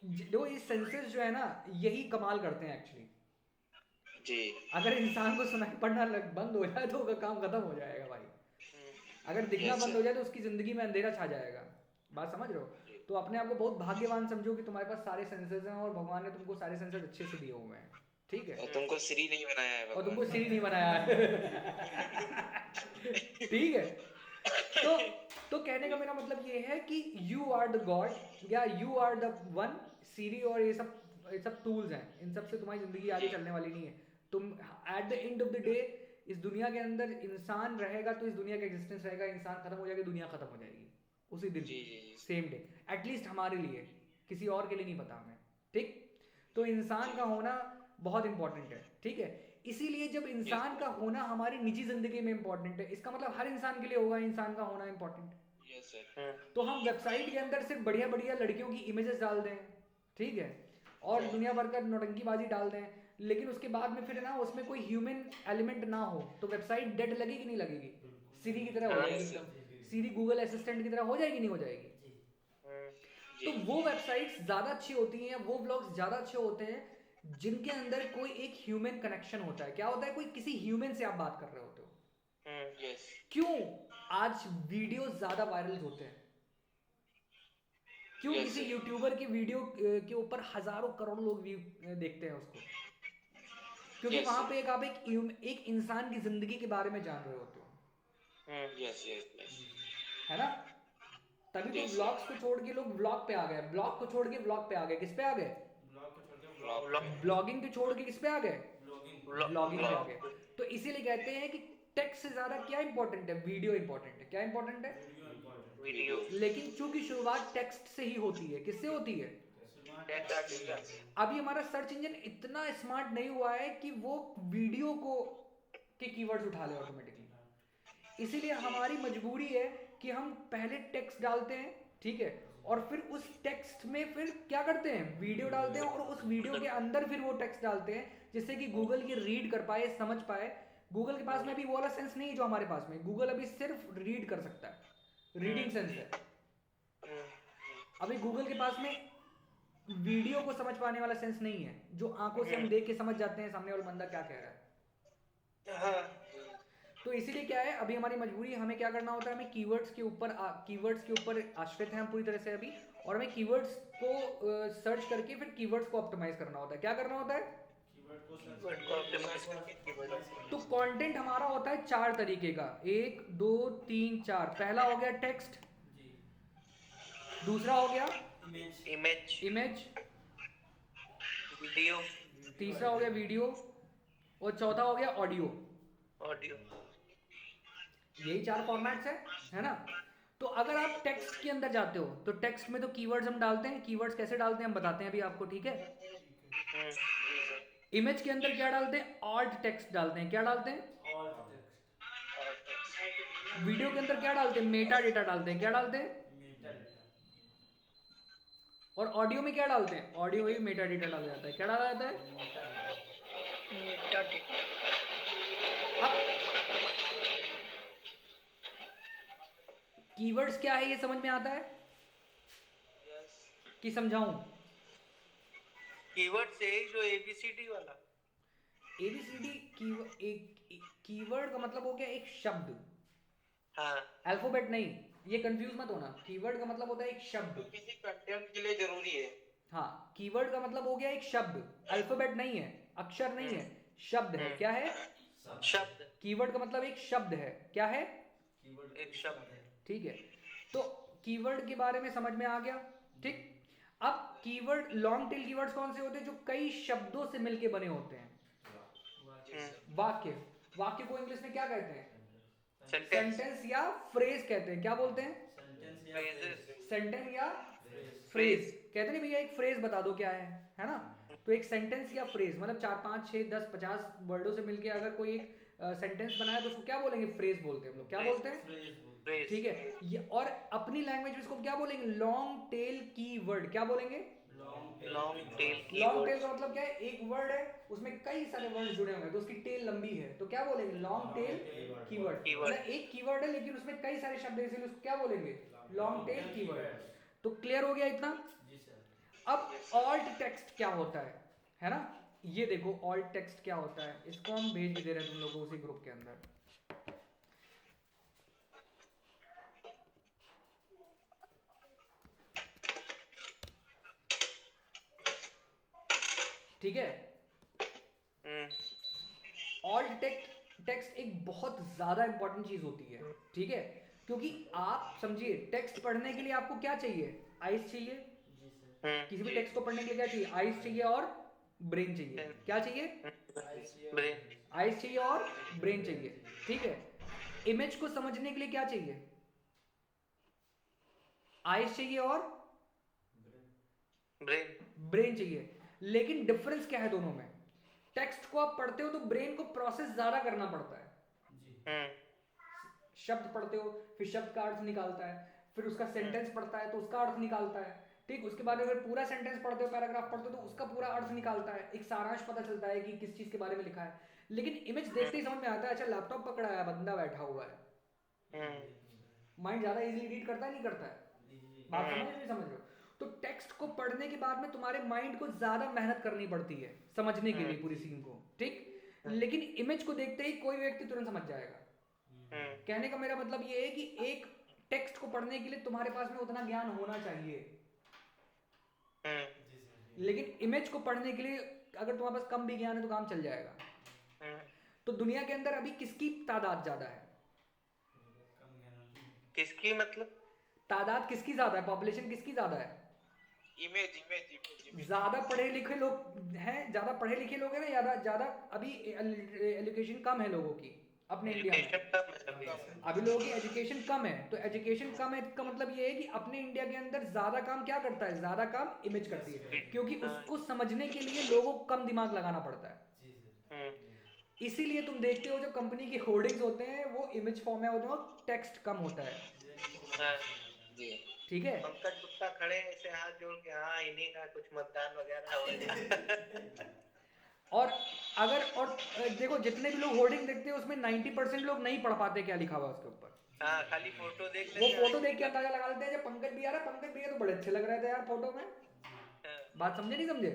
जो ये सेंसेस जो है ना, यही कमाल करते हैं एक्चुअली। जी। अगर इंसान को सुनाई पड़ना बंद हो जाए तो उसका काम खत्म हो जाएगा भाई। अगर दिखना बंद हो जाए तो उसकी जिंदगी में अंधेरा छा जाएगा। बात समझ रहे हो? तो अपने आप को बहुत भाग्यवान समझो कि तुम्हारे पास सारे सेंसेस हैं और भगवान ने तुमको सारे सेंसेस अच्छे से दिए हुए हैं, ठीक है। और तुमको श्री नहीं बनाया है और भगवान। तुमको सीरी नहीं बनाया है ठीक है। तो कहने का मेरा मतलब ये है कि यू आर द गॉड, या यू आर द वन। सीरी और ये सब ये सब टूल्स हैं, इन सब से तुम्हारी ज़िंदगी आगे चलने वाली नहीं है। तुम at the end of the day इस दुनिया के अंदर इंसान रहेगा तो इस दुनिया का एग्जिस्टेंस रहेगा, इंसान खत्म हो जाएगा दुनिया खत्म हो जाएगी उसी दिन, जी जी जी सेम डे, एटलीस्ट हमारे लिए, किसी और के लिए नहीं पता हमें, ठीक। तो इंसान का होना बहुत इंपॉर्टेंट है, ठीक है। इसीलिए जब इंसान का होना हमारी निजी जिंदगी में इंपॉर्टेंट है, इसका मतलब हर इंसान के लिए होगा इंसान का होना इंपॉर्टेंट। यस सर तो हम वेबसाइट के अंदर सिर्फ बढ़िया बढ़िया लड़कियों की इमेजेस डाल दें, ठीक है, और दुनिया भर का नौटंकीबाजी डाल दें, लेकिन उसके बाद में फिर ना उसमें कोई ह्यूमन एलिमेंट ना हो, तो वेबसाइट डेड लगेगी नहीं लगेगी, सीरी की तरह हो जाएगी एकदम, सीरी गूगल असिस्टेंट की तरह हो जाएगी नहीं हो जाएगी। तो वो वेबसाइट्स ज़्यादा अच्छी होती हैं, वो ब्लॉग्स ज़्यादा अच्छे होते हैं जिनके अंदर कोई एक ह्यूमन कनेक्शन होता है। क्या होता है, कोई किसी ह्यूमन से आप बात कर रहे होते हो। यस क्यों आज वीडियो ज़्यादा वायरल होते हैं, क्यों Yes, किसी sir. यूट्यूबर की वीडियो के ऊपर हजारों करोड़ लोग व्यू देखते हैं उसको, क्योंकि Yes, वहां sir. पे आप एक इंसान की जिंदगी के बारे में जान रहे होते हो, यस यस यस है ना। तभी तो Yes, sir. व्लॉग्स को छोड़ के लोग ब्लॉग पे आ गए, ब्लॉग को छोड़ के व्लॉग पे आ गए, किस पे आ गए, ब्लॉग को छोड़ के Vlog. ब्लॉगिंग को छोड़ के किस पे आ गए, ब्लॉगिंग ब्लॉगिंग पे आ गए। तो इसीलिए कहते हैं कि टेक्स्ट से ज्यादा क्या इंपॉर्टेंट है, वीडियो इंपॉर्टेंट है। क्या इंपॉर्टेंट है, वीडियो इंपॉर्टेंट वीडियो लेकिन चूंकि शुरुआत टेक्स्ट से ही होती है, किससे होती है। अभी हमारा सर्च इंजन इतना स्मार्ट नहीं हुआ है कि वो वीडियो को के कीवर्ड्स उठा ले ऑटोमेटिकली, इसीलिए हमारी मजबूरी है कि हम पहले टेक्स्ट डालते हैं, ठीक है, और फिर उस टेक्स्ट में फिर क्या करते हैं, वीडियो डालते हैं, और उस वीडियो के अंदर फिर वो टेक्स्ट डालते हैं जिससे कि गूगल ये रीड कर पाए, समझ पाए। गूगल के पास में अभी वो वाला सेंस नहीं है जो हमारे पास में, गूगल अभी सिर्फ रीड कर सकता है, रीडिंग सेंस है। अभी गूगल के पास में वीडियो को समझ पाने वाला सेंस नहीं है, जो आंखों से हम देख के समझ जाते हैं सामने वाला बंदा क्या कह रहा है। तो इसीलिए क्या है, अभी हमारी मजबूरी है, हमें क्या करना होता है, हमें कीवर्ड्स के ऊपर आश्रित हैं हम पूरी तरह से अभी, और हमें कीवर्ड्स को सर्च करके फिर कीवर्ड्स को ऑप्टिमाइज करना होता है। क्या करना होता है, कीवर्ड को सर्च तो कंटेंट हमारा होता है 4 तरीके का, 1 2 3 4। पहला हो गया टेक्स्ट, जी दूसरा हो गया इमेज इमेज, वीडियो तीसरा हो गया वीडियो, और चौथा हो गया ऑडियो। ऑडियो यही 4 फॉर्मेट्स है ना। तो अगर आप टेक्स्ट के अंदर जाते हो तो टेक्स्ट में तो कीवर्ड्स हम डालते हैं, कीवर्ड्स कैसे डालते हैं हम बताते हैं अभी आपको, ठीक है। इमेज के अंदर क्या डालते हैं, ऑल्ट टेक्स्ट डालते हैं। क्या डालते हैं, ऑल टेक्स्ट वीडियो के अंदर क्या डालते हैं, मेटा डेटा डालते हैं। क्या डालते हैं, मेटा डेटा और ऑडियो में क्या डालते हैं, ऑडियो में मेटा डेटा डाला जाता है। क्या डाला जाता है, मेटा डेटा अब कीवर्ड्स क्या है ये समझ में आता है कि समझाऊं। कीवर्ड से ही जो एबीसीडी वाला एबीसीडी कीवर्ड का मतलब हो गया एक शब्द, हाँ अल्फाबेट नहीं, ये कंफ्यूज मत होना। कीवर्ड का मतलब होता है एक शब्द, किसी कंटेंट के लिए जरूरी है। हाँ, कीवर्ड का मतलब हो गया एक शब्द, अल्फाबेट नहीं है, अक्षर नहीं है, शब्द है। क्या है, शब्द कीवर्ड का मतलब एक शब्द है। क्या है, कीवर्ड एक शब्द है। ठीक है। तो कीवर्ड के बारे में समझ में आ गया, ठीक। अब कीवर्ड, लॉन्ग टेल कीवर्ड्स कौन से होते हैं, जो कई शब्दों से मिलके बने होते हैं। वाक्य, वाक्य को इंग्लिश में क्या कहते हैं, सेंटेंस सेंटेंस या फ्रेज कहते हैं। क्या बोलते हैं, सेंटेंस या फ्रेजेस सेंटेंस या फ्रेज कहते नहीं भैया, एक फ्रेज बता दो क्या है ना। तो एक सेंटेंस या फ्रेज मतलब 4 5 6 10 50 वर्डों से मिलके अगर कोई एक सेंटेंस बनाया तो उसको क्या बोलेंगे, फ्रेज बोलते हैं हम लोग। क्या बोलते हैं, फ्रेज ठीक है। ये और अपनी लैंग्वेज में इसको क्या बोलेंगे, लॉन्ग टेल कीवर्ड। क्या बोलेंगे, लॉन्ग टेल लॉन्ग टेल का मतलब क्या है, एक वर्ड है उसमें कई सारे वर्ड जुड़े हुए हैं तो उसकी टेल लंबी है, तो क्या बोलेंगे, लॉन्ग टेल कीवर्ड। मतलब एक कीवर्ड है लेकिन उसमें कई सारे शब्द है इसलिए उसको क्या बोलेंगे, लॉन्ग टेल कीवर्ड। तो क्लियर हो गया इतना। जी सर। अब ऑल्ट टेक्स्ट क्या होता है ना। ये देखो ऑल्ट टेक्स्ट क्या होता है, इसको हम भेज भी दे रहे हैं तुम लोगों को उसी ग्रुप के अंदर। ठीक है, ऑल्ट टेक्स्ट एक बहुत ज्यादा इंपॉर्टेंट चीज होती है, ठीक है। क्योंकि आप समझिए टेक्स्ट पढ़ने के लिए आपको क्या चाहिए, आइज चाहिए, जी सर। किसी भी टेक्स्ट को पढ़ने के लिए क्या चाहिए? आइज चाहिए और ब्रेन चाहिए। क्या चाहिए? ब्रेन। आइज चाहिए और ब्रेन चाहिए, ठीक है। इमेज को समझने के लिए क्या चाहिए? आइज चाहिए और ब्रेन। ब्रेन चाहिए। लेकिन डिफरेंस क्या है दोनों में? टेक्स्ट को आप पढ़ते हो तो ब्रेन को प्रोसेस ज्यादा करना पड़ता है। शब्द पढ़ते हो, फिर शब्द का अर्थ निकालता है, फिर उसका सेंटेंस पढ़ता है तो उसका अर्थ निकालता है, ठीक। उसके बाद अगर पूरा सेंटेंस पढ़ते हो, पैराग्राफ पढ़ते हो तो उसका पूरा अर्थ निकालता है, एक सारांश पता चलता है कि किस चीज के बारे में लिखा है। लेकिन इमेज देखते ही समझ में आता है, अच्छा लैपटॉप पकड़ा है, बंदा बैठा हुआ है। माइंड ज्यादा इजीली रीड करता है, नहीं करता है? बात समझ नहीं समझ रहे हो? तो टेक्स्ट को पढ़ने के बाद में तुम्हारे माइंड को ज्यादा मेहनत करनी पड़ती है समझने के लिए पूरी सीन को, ठीक। लेकिन इमेज को देखते ही कोई व्यक्ति तुरंत समझ जाएगा। कहने का मेरा मतलब ये है कि एक टेक्स्ट को पढ़ने के लिए तुम्हारे पास में उतना ज्ञान होना चाहिए, लेकिन इमेज को पढ़ने के लिए अगर तुम्हारे पास कम भी ज्ञान है तो काम चल जाएगा। तो दुनिया के अंदर अभी किसकी तादाद ज्यादा है? किसकी मतलब? तादाद किसकी ज्यादा है? पॉपुलेशन किसकी ज्यादा है? इमेज ज्यादा पढ़े लिखे लोग हैं, ज्यादा पढ़े लिखे लोग हैं ना, ज्यादा ज्यादा अभी एजुकेशन कम है लोगों की अपने इंडिया में। अभी लोगों की एजुकेशन कम है, तो एजुकेशन कम है का मतलब ये है कि अपने इंडिया के अंदर ज्यादा काम क्या करता है? ज्यादा काम इमेज करती है, क्योंकि उसको समझने के लिए लोगों को कम दिमाग लगाना पड़ता है। इसीलिए तुम देखते हो जो कंपनी के होर्डिंग्स होते हैं वो इमेज फॉर्म में होते हैं और टेक्स्ट कम होता है, ठीक है। पंकज गुप्ता खड़े हैं ऐसे हाथ जोड़ के, हाँ इन्हीं का कुछ मतदान वगैरह हो जाए। और अगर देखो जितने भी लोग होर्डिंग देखते हैं उसमें 90% लोग नहीं पढ़ पाते क्या लिखा हुआ है उसके ऊपर। हाँ, खाली फोटो देख वो फोटो देख के अंदाजा लगा लेते हैं जब पंकज भी आ रहा है, पंकज भैया तो बड़े अच्छे लग रहे थे यार फोटो में। बात समझे नहीं समझे?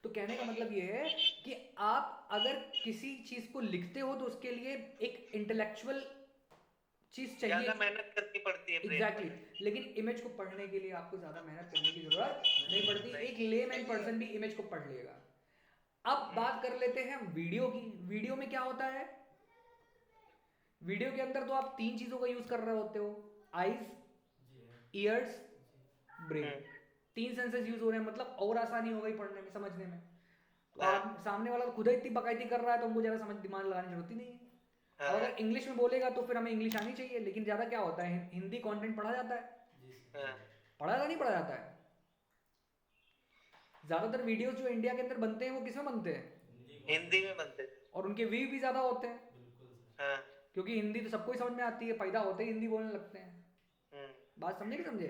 तो कहने का मतलब ये है कि आप अगर किसी चीज को लिखते हो तो उसके लिए एक इंटेलेक्चुअल चीज चाहिए, ज्यादा मेहनत करनी पड़ती है। एग्जैक्टली लेकिन इमेज को पढ़ने के लिए आपको ज्यादा मेहनत करने की जरूरत नहीं पड़ती। एक लेमैन पर्सन भी इमेज को पढ़ लेगा। अब बात कर लेते हैं वीडियो की। वीडियो में क्या होता है? वीडियो के अंदर तो आप तीन चीजों का यूज कर रहे होते हो, आईज, ईयर्स, ब्रेन। तीन सेंसेस यूज हो रहे हैं, मतलब और आसानी हो गई पढ़ने में, समझने में। तो आप सामने वाला खुद ही इतनी बकायदी कर रहा है तो हमको ज्यादा समझ दिमाग लगाने की जरूरत ही नहीं है। और अगर इंग्लिश में बोलेगा तो फिर हमें इंग्लिश आनी चाहिए, लेकिन ज्यादा क्या होता है हिंदी कंटेंट पढ़ा जाता है, पढ़ा जाता नहीं पढ़ा जाता है। ज्यादातर वीडियोस जो इंडिया के अंदर बनते हैं वो किसमें बनते हैं? हिंदी में बनते हैं। और उनके व्यू भी ज्यादा होते हैं, क्योंकि हिंदी तो सबको ही समझ में आती है, पैदा होते ही हिंदी बोलने लगते हैं। बात समझे कि समझे?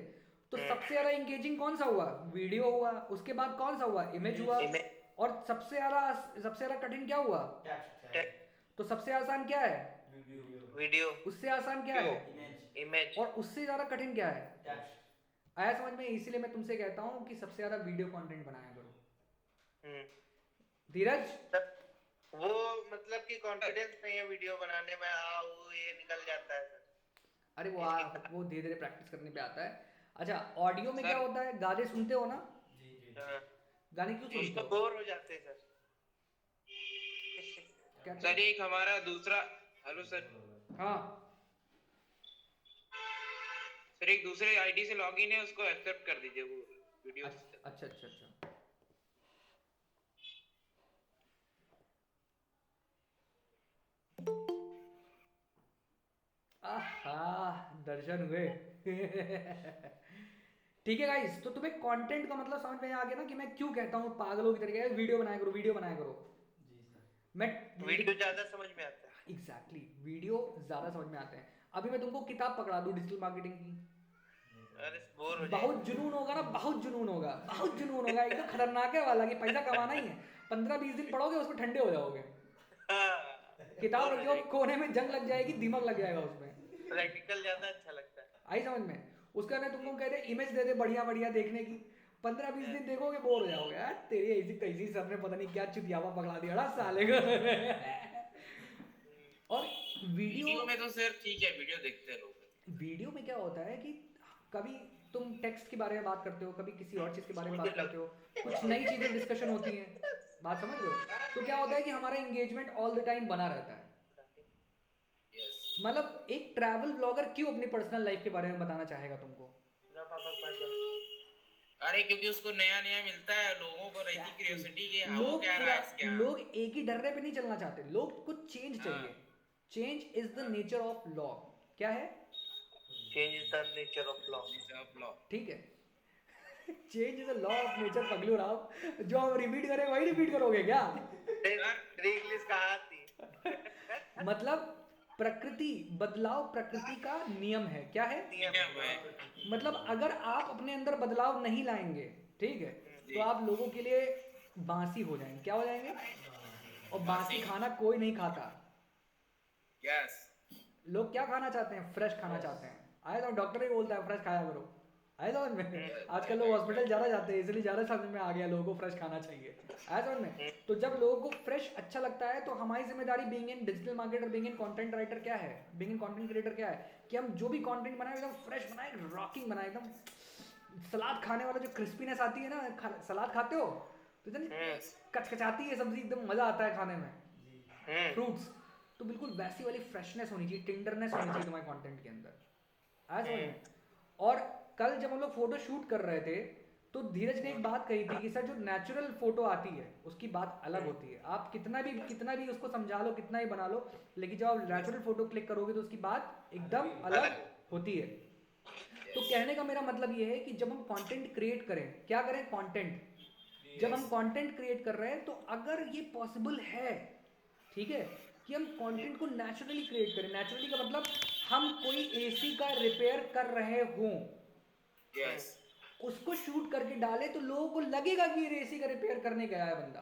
तो सबसे ज्यादा इंगेजिंग कौन सा हुआ? वीडियो हुआ। उसके बाद कौन सा हुआ? इमेज हुआ। और सबसे ज्यादा कठिन क्या हुआ? तो सबसे आसान क्या है? वीडियो। उससे आसान क्या है? इमेज। और उससे ज्यादा कठिन क्या है? आया समझ में? इसीलिए मैं तुमसे कहता हूँ कि सबसे ज्यादा वीडियो कंटेंट बनाया करो। धीरज, वो मतलब कि कॉन्फिडेंस नहीं है वीडियो बनाने में, वो ये निकल जाता है सर। अरे वो धीरे धीरे प्रैक्टिस करने पे आता है। अच्छा, ऑडियो में क्या होता है? गाने सुनते हो ना? गाने क्यों सुनते हो? बोर हो जाते हैं सर। सर एक हमारा दूसरा, हेलो सर, हाँ सर एक दूसरे आईडी से लॉगिन है, उसको एक्सेप्ट कर दीजिए वो वीडियो। अच्छा अच्छा अच्छा। आहा, दर्शन हुए। ठीक है गाइस, तो तुम्हें कंटेंट का मतलब समझ में आ गया ना कि मैं क्यों कहता हूँ पागलों की तरीके वीडियो बनाया करो, वीडियो बनाया करो। मैं वीडियो ज्यादा समझ में आता है। एग्जैक्टली, वीडियो ज्यादा समझ में आते हैं। अभी मैं तुमको किताब पकड़ा दूं डिजिटल मार्केटिंग की, अरे बोर हो बहुत जुनून होगा ना, बहुत जुनून होगा, बहुत जुनून होगा, एकदम खतरनाक है वाला कि पैसा कमाना ही है। 15-20 दिन पढ़ोगे उसमें ठंडे हो जाओगे। किताब रखो कोने में, जंग लग जाएगी, दिमाग लग जाएगा उसमें। प्रैक्टिकल ज्यादा अच्छा लगता है। आई समझ में? उसका मैं तुमको कह दे इमेज दे दे बढ़िया बढ़िया देखने की, 15-20 दिन देखोगे बोर हो जाओगे। यार तेरी ऐसी तैसी सर ने पता नहीं क्या चुतियावा पकड़ा दिया साले को। और वीडियो में तो सर ठीक है, वीडियो देखते हैं लोग। वीडियो में क्या होता है कि कभी तुम टेक्स्ट के बारे में बात करते हो, कभी किसी और चीज के बारे में बात करते हो, कुछ नई चीजें डिस्कशन होती हैं। बात समझ रहे हो? तो क्या होता है कि हमारा एंगेजमेंट ऑल द टाइम बना रहता है। मतलब एक ट्रैवल ब्लॉगर क्यों अपनी पर्सनल लाइफ के बारे में बताना चाहेगा तुमको? अरे क्योंकि उसको नया नया मिलता है, लोगों को रहती क्यूरियोसिटी कि हाँ वो लोग क्या रहा है क्या। लोग एक ही डर्रे पे नहीं चलना चाहते, लोग कुछ चेंज हाँ। चाहिए। Change is the nature of law. क्या है? Change is the nature of law. ठीक है। Change is the law of nature पगलू राव। जो हम रिपीट करें वही रिपीट करोगे क्या? तेरी इंग्लिश कहाँ थी? मतलब प्रकृति, बदलाव प्रकृति का नियम है। क्या है? नियम है। मतलब अगर आप अपने अंदर बदलाव नहीं लाएंगे, ठीक है, तो आप लोगों के लिए बांसी हो जाएंगे। क्या हो जाएंगे? और बांसी खाना कोई नहीं खाता। यस। लोग क्या खाना चाहते हैं? फ्रेश खाना चाहते हैं। आए तो डॉक्टर ही बोलता है फ्रेश खाया करो। आए समझ में? आजकल लोग हॉस्पिटल ज़्यादा जाते हैं, इसलिए ज़्यादा समझ में आ गया लोगों को फ्रेश खाना चाहिए। आए समझ में? तो जब लोगों को फ्रेश अच्छा लगता है तो हमारी जिम्मेदारी being in digital marketer, being in content writer क्या है, बीइंग इन कंटेंट क्रिएटर क्या है, कि हम जो भी कंटेंट बनाए एकदम फ्रेश बनाए, रॉकिंग बनाए एकदम। सलाद खाने वाला जो क्रिस्पीनेस आती है ना, सलाद खाते हो तो इतनी कचकचाती है सब्जी, एकदम मज़ा आता है खाने में। फ्रूट्स तो बिल्कुल वैसी वाली फ्रेशनेस होनी चाहिए, टेंडरनेस होनी चाहिए तुम्हारे कंटेंट के अंदर। आया समझ में? और कल जब हम लोग फोटो शूट कर रहे थे तो धीरज ने एक बात कही थी कि सर जो नेचुरल फोटो आती है उसकी बात अलग होती है। आप कितना भी उसको समझा लो, कितना ही बना लो, लेकिन जब आप नेचुरल फोटो क्लिक करोगे तो उसकी बात एकदम अलग होती है। तो कहने का मेरा मतलब ये है कि जब हम कंटेंट क्रिएट करें, क्या करें? कंटेंट। जब हम कंटेंट क्रिएट कर रहे हैं तो अगर ये पॉसिबल है, ठीक है, कि हम कंटेंट को नेचुरली क्रिएट करें। नेचुरली का मतलब हम कोई एसी का रिपेयर कर रहे हों, यस। उसको शूट करके डाले तो लोगों को लगेगा कि ये एसी का रिपेयर करने गया है बंदा।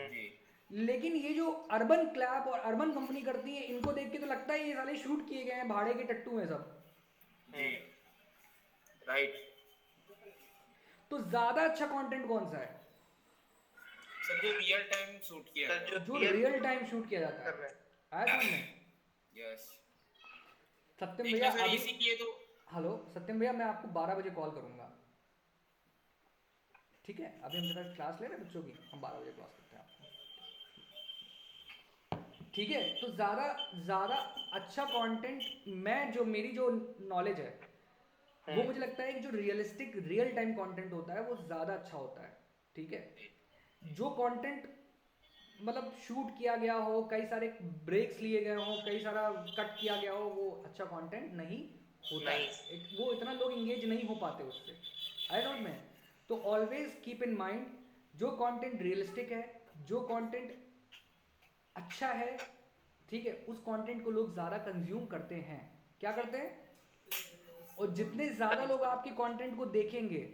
जी। लेकिन ये जो अर्बन क्लैप और अर्बन कंपनी करती है, इनको देख के तो लगता है ये साले शूट किए गए हैं, भाड़े के टट्टू हैं सब। जी। राइट। तो ज्यादा अच्छा कंटेंट कौन सा है? सर जो रियल टाइम शूट किया सर, है। जो रियल टाइम शूट किया जाता कर रहे है। हैं। आया समझ में? यस। सत्यम देखिए भैया सर अभी, इसी किए तो हेलो सत्यम भैया, मैं आपको 12 बजे कॉल करूंगा, ठीक है? अभी हम जरा क्लास ले रहे हैं बच्चों की, हम 12 बजे क्लास करते हैं आपको, ठीक है? तो ज़्यादा ज़्यादा अच्छा कंटेंट, मैं जो मेरी जो नॉलेज है वो मुझे लगता है कि जो रियलिस्टिक रियल टाइम कंटेंट होता है वो ज़्यादा अच्छा होता है, ठीक है? जो कंटेंट मतलब शूट किया गया हो, कई सारे ब्रेक्स लिए गए हो, कई सारा कट किया गया हो, वो अच्छा कंटेंट नहीं होता है। वो इतना लोग इंगेज नहीं हो पाते उससे। आई डोंट में। तो ऑलवेज कीप इन माइंड, जो कंटेंट रियलिस्टिक है, जो कंटेंट अच्छा है, ठीक है, उस कंटेंट को लोग ज़्यादा कंज्यूम करते हैं। क्या करते हैं? और जितने ज़्यादा लोग आपके कंटेंट को देखेंगे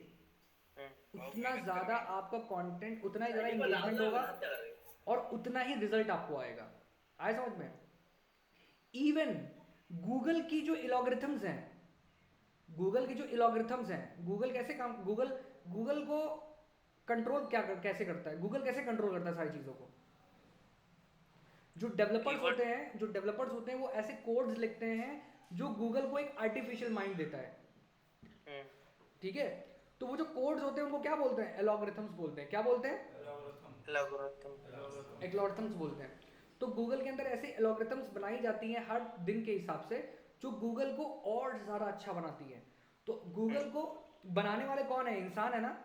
उतना ज़्यादा आपका कंटेंट, उतना ही ज़्यादा इंगेजमेंट होगा और उतना ही रिजल्ट आपको आएगा। आए समझ में? इवन गूगल की जो एल्गोरिथम्स हैं, गूगल की जो एल्गोरिथम्स हैं, गूगल कैसे काम, गूगल को कंट्रोल कैसे करता है? गूगल कैसे कंट्रोल करता है सारी चीज़ों को? जो डेवलपर्स होते हैं वो ऐसे कोड्स लिखते हैं जो गूगल को एक आर्टिफिशियल माइंड देता है, ठीक है? तो वो जो कोड्स होते हैं उनको क्या बोलते हैं? एल्गोरिथम्स बोलते हैं। क्या बोलते हैं? एल्गोरिथम्स बोलते हैं। तो गूगल के अंदर ऐसे एल्गोरिथम्स बनाई जाती हैं हर दिन के हिसाब से, जो गूगल को और ज़्यादा अच्छा बनाती है। तो गूगल को बनाने वाले कौन है? इंसान है ना?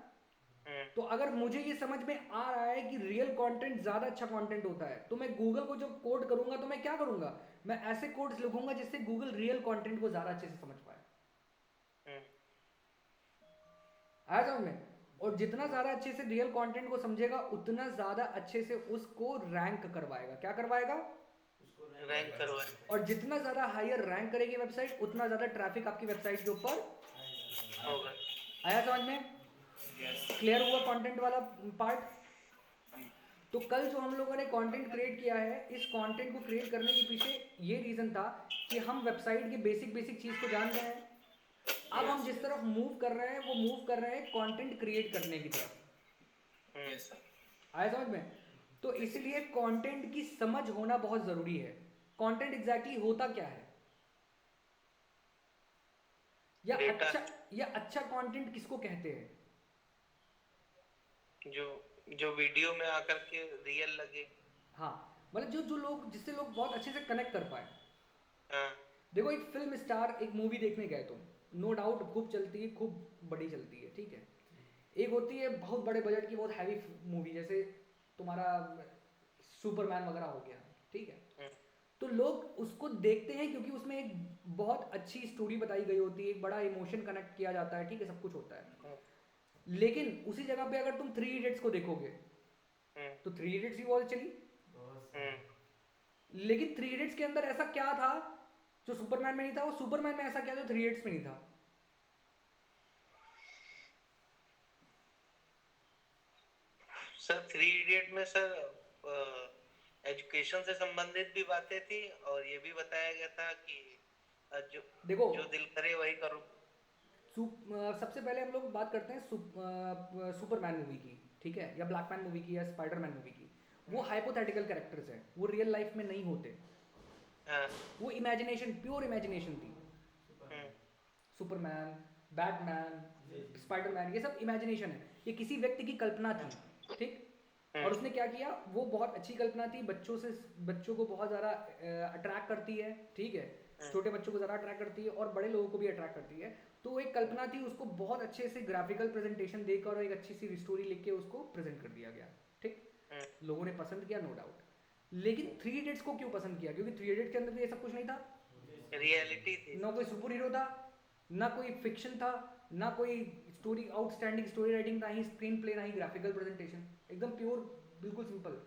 तो अगर मुझे ये समझ में आ रहा है कि रियल कंटेंट ज़्यादा अच्छा कंटेंट होता है, तो मैं गूगल को जब कोड करूंगा तो मैं क्या करूंगा? मैं ऐसे कोड्स लिखूंगा जिससे गूगल रियल कंटेंट को ज़्यादा अच्छे से समझ पाए। आया समझ में? और जितना ज़्यादा अच्छे से रियल कंटेंट को समझेगा उतना ज़्यादा अच्छे से उसको रैंक करवाएगा। क्या करवाएगा? रैंक करवाए। और जितना ज़्यादा हायर रैंक करेगी वेबसाइट, उतना ज़्यादा ट्रैफिक आपकी वेबसाइट के ऊपर होगा। आया समझ में? क्लियर हुआ कंटेंट वाला पार्ट? तो कल जो हम लोगों ने कंटेंट क्रिएट किया है, इस कंटेंट को क्रिएट करने के पीछे ये रीज़न था कि हम वेबसाइट के बेसिक चीज़ को जान गए हैं। अब हम जिस तरफ मूव कर रहे हैं वो मूव कर रहे हैं कंटेंट क्रिएट करने की तरफ। आया समझ में? तो इसलिए कंटेंट की समझ होना बहुत ज़रूरी है। कंटेंट एग्जैक्टली होता क्या है, या अच्छा कंटेंट किसको कहते हैं? जो वीडियो में आकर के रियल लगे। हाँ, मतलब जो लोग, जिससे लोग बहुत अच्छे से कनेक्ट कर पाए। हाँ। देखो, एक फिल्म स्टार एक मूवी देखने गए तुम, नो डाउट खूब चलती है, खूब बड़ी चलती है, ठीक है? एक होती है बहुत बड़े बजट की बहुत हैवी मूवी, जैसे तुम्हारा सुपरमैन वगैरह हो गया, ठीक है। तो लोग उसको देखते हैं क्योंकि उसमें एक बहुत अच्छी स्टोरी बताई गई होती है, एक बड़ा इमोशन कनेक्ट किया जाता है, ठीक है, सब कुछ होता है। लेकिन उसी जगह पे अगर तुम 3 इडियट्स को देखोगे तो 3 इडियट्स ही बहुत चली, लेकिन 3 इडियट्स के अंदर ऐसा क्या था जो सुपरमैन में नहीं था, वो सुपरमैन में ऐसा क्या जो 3 इडियट्स में नहीं था? सर 3 इडियट में सर एजुकेशन से संबंधित भी बातें थी और ये भी बताया गया था कि जो देखो जो दिल करे वही करो। सबसे पहले हम लोग बात करते हैं सुपरमैन मूवी की, ठीक है, या ब्लैकमैन मूवी की या स्पाइडरमैन मूवी की। वो हाइपोथेटिकल कैरेक्टर्स हैं, वो रियल लाइफ में नहीं होते। हाँ, वो इमेजिनेशन, प्योर इमेजिनेशन थी। सुपरमैन, बैटमैन, स्पाइडरमैन, ये सब इमेजिनेशन है, ये किसी व्यक्ति की कल्पना थी, ठीक। और उसने क्या किया, वो बहुत अच्छी कल्पना थी, बच्चों को बहुत ज़्यादा अट्रैक्ट करती है, ठीक है, छोटे बच्चों को ज़्यादा अट्रैक्ट करती है और बड़े लोगों को भी अट्रैक्ट करती है। तो एक कल्पना थी, उसको बहुत अच्छे से ग्राफिकल प्रेजेंटेशन देकर और एक अच्छी सी स्टोरी लिख के उसको प्रेजेंट कर दिया गया, ठीक। लोगों ने पसंद किया, नो डाउट। लेकिन 3 इडियट्स को क्यों पसंद किया? क्योंकि 3 इडियट्स के अंदर तो ये सब कुछ नहीं था, रियलिटी थी। ना कोई सुपर हीरो था, ना कोई फिक्शन था, ना कोई स्टोरी, आउटस्टैंडिंग स्टोरी राइटिंग, ना ही स्क्रीन प्ले, ना ही ग्राफिकल प्रेजेंटेशन, एकदम प्योर, बिल्कुल सिंपल।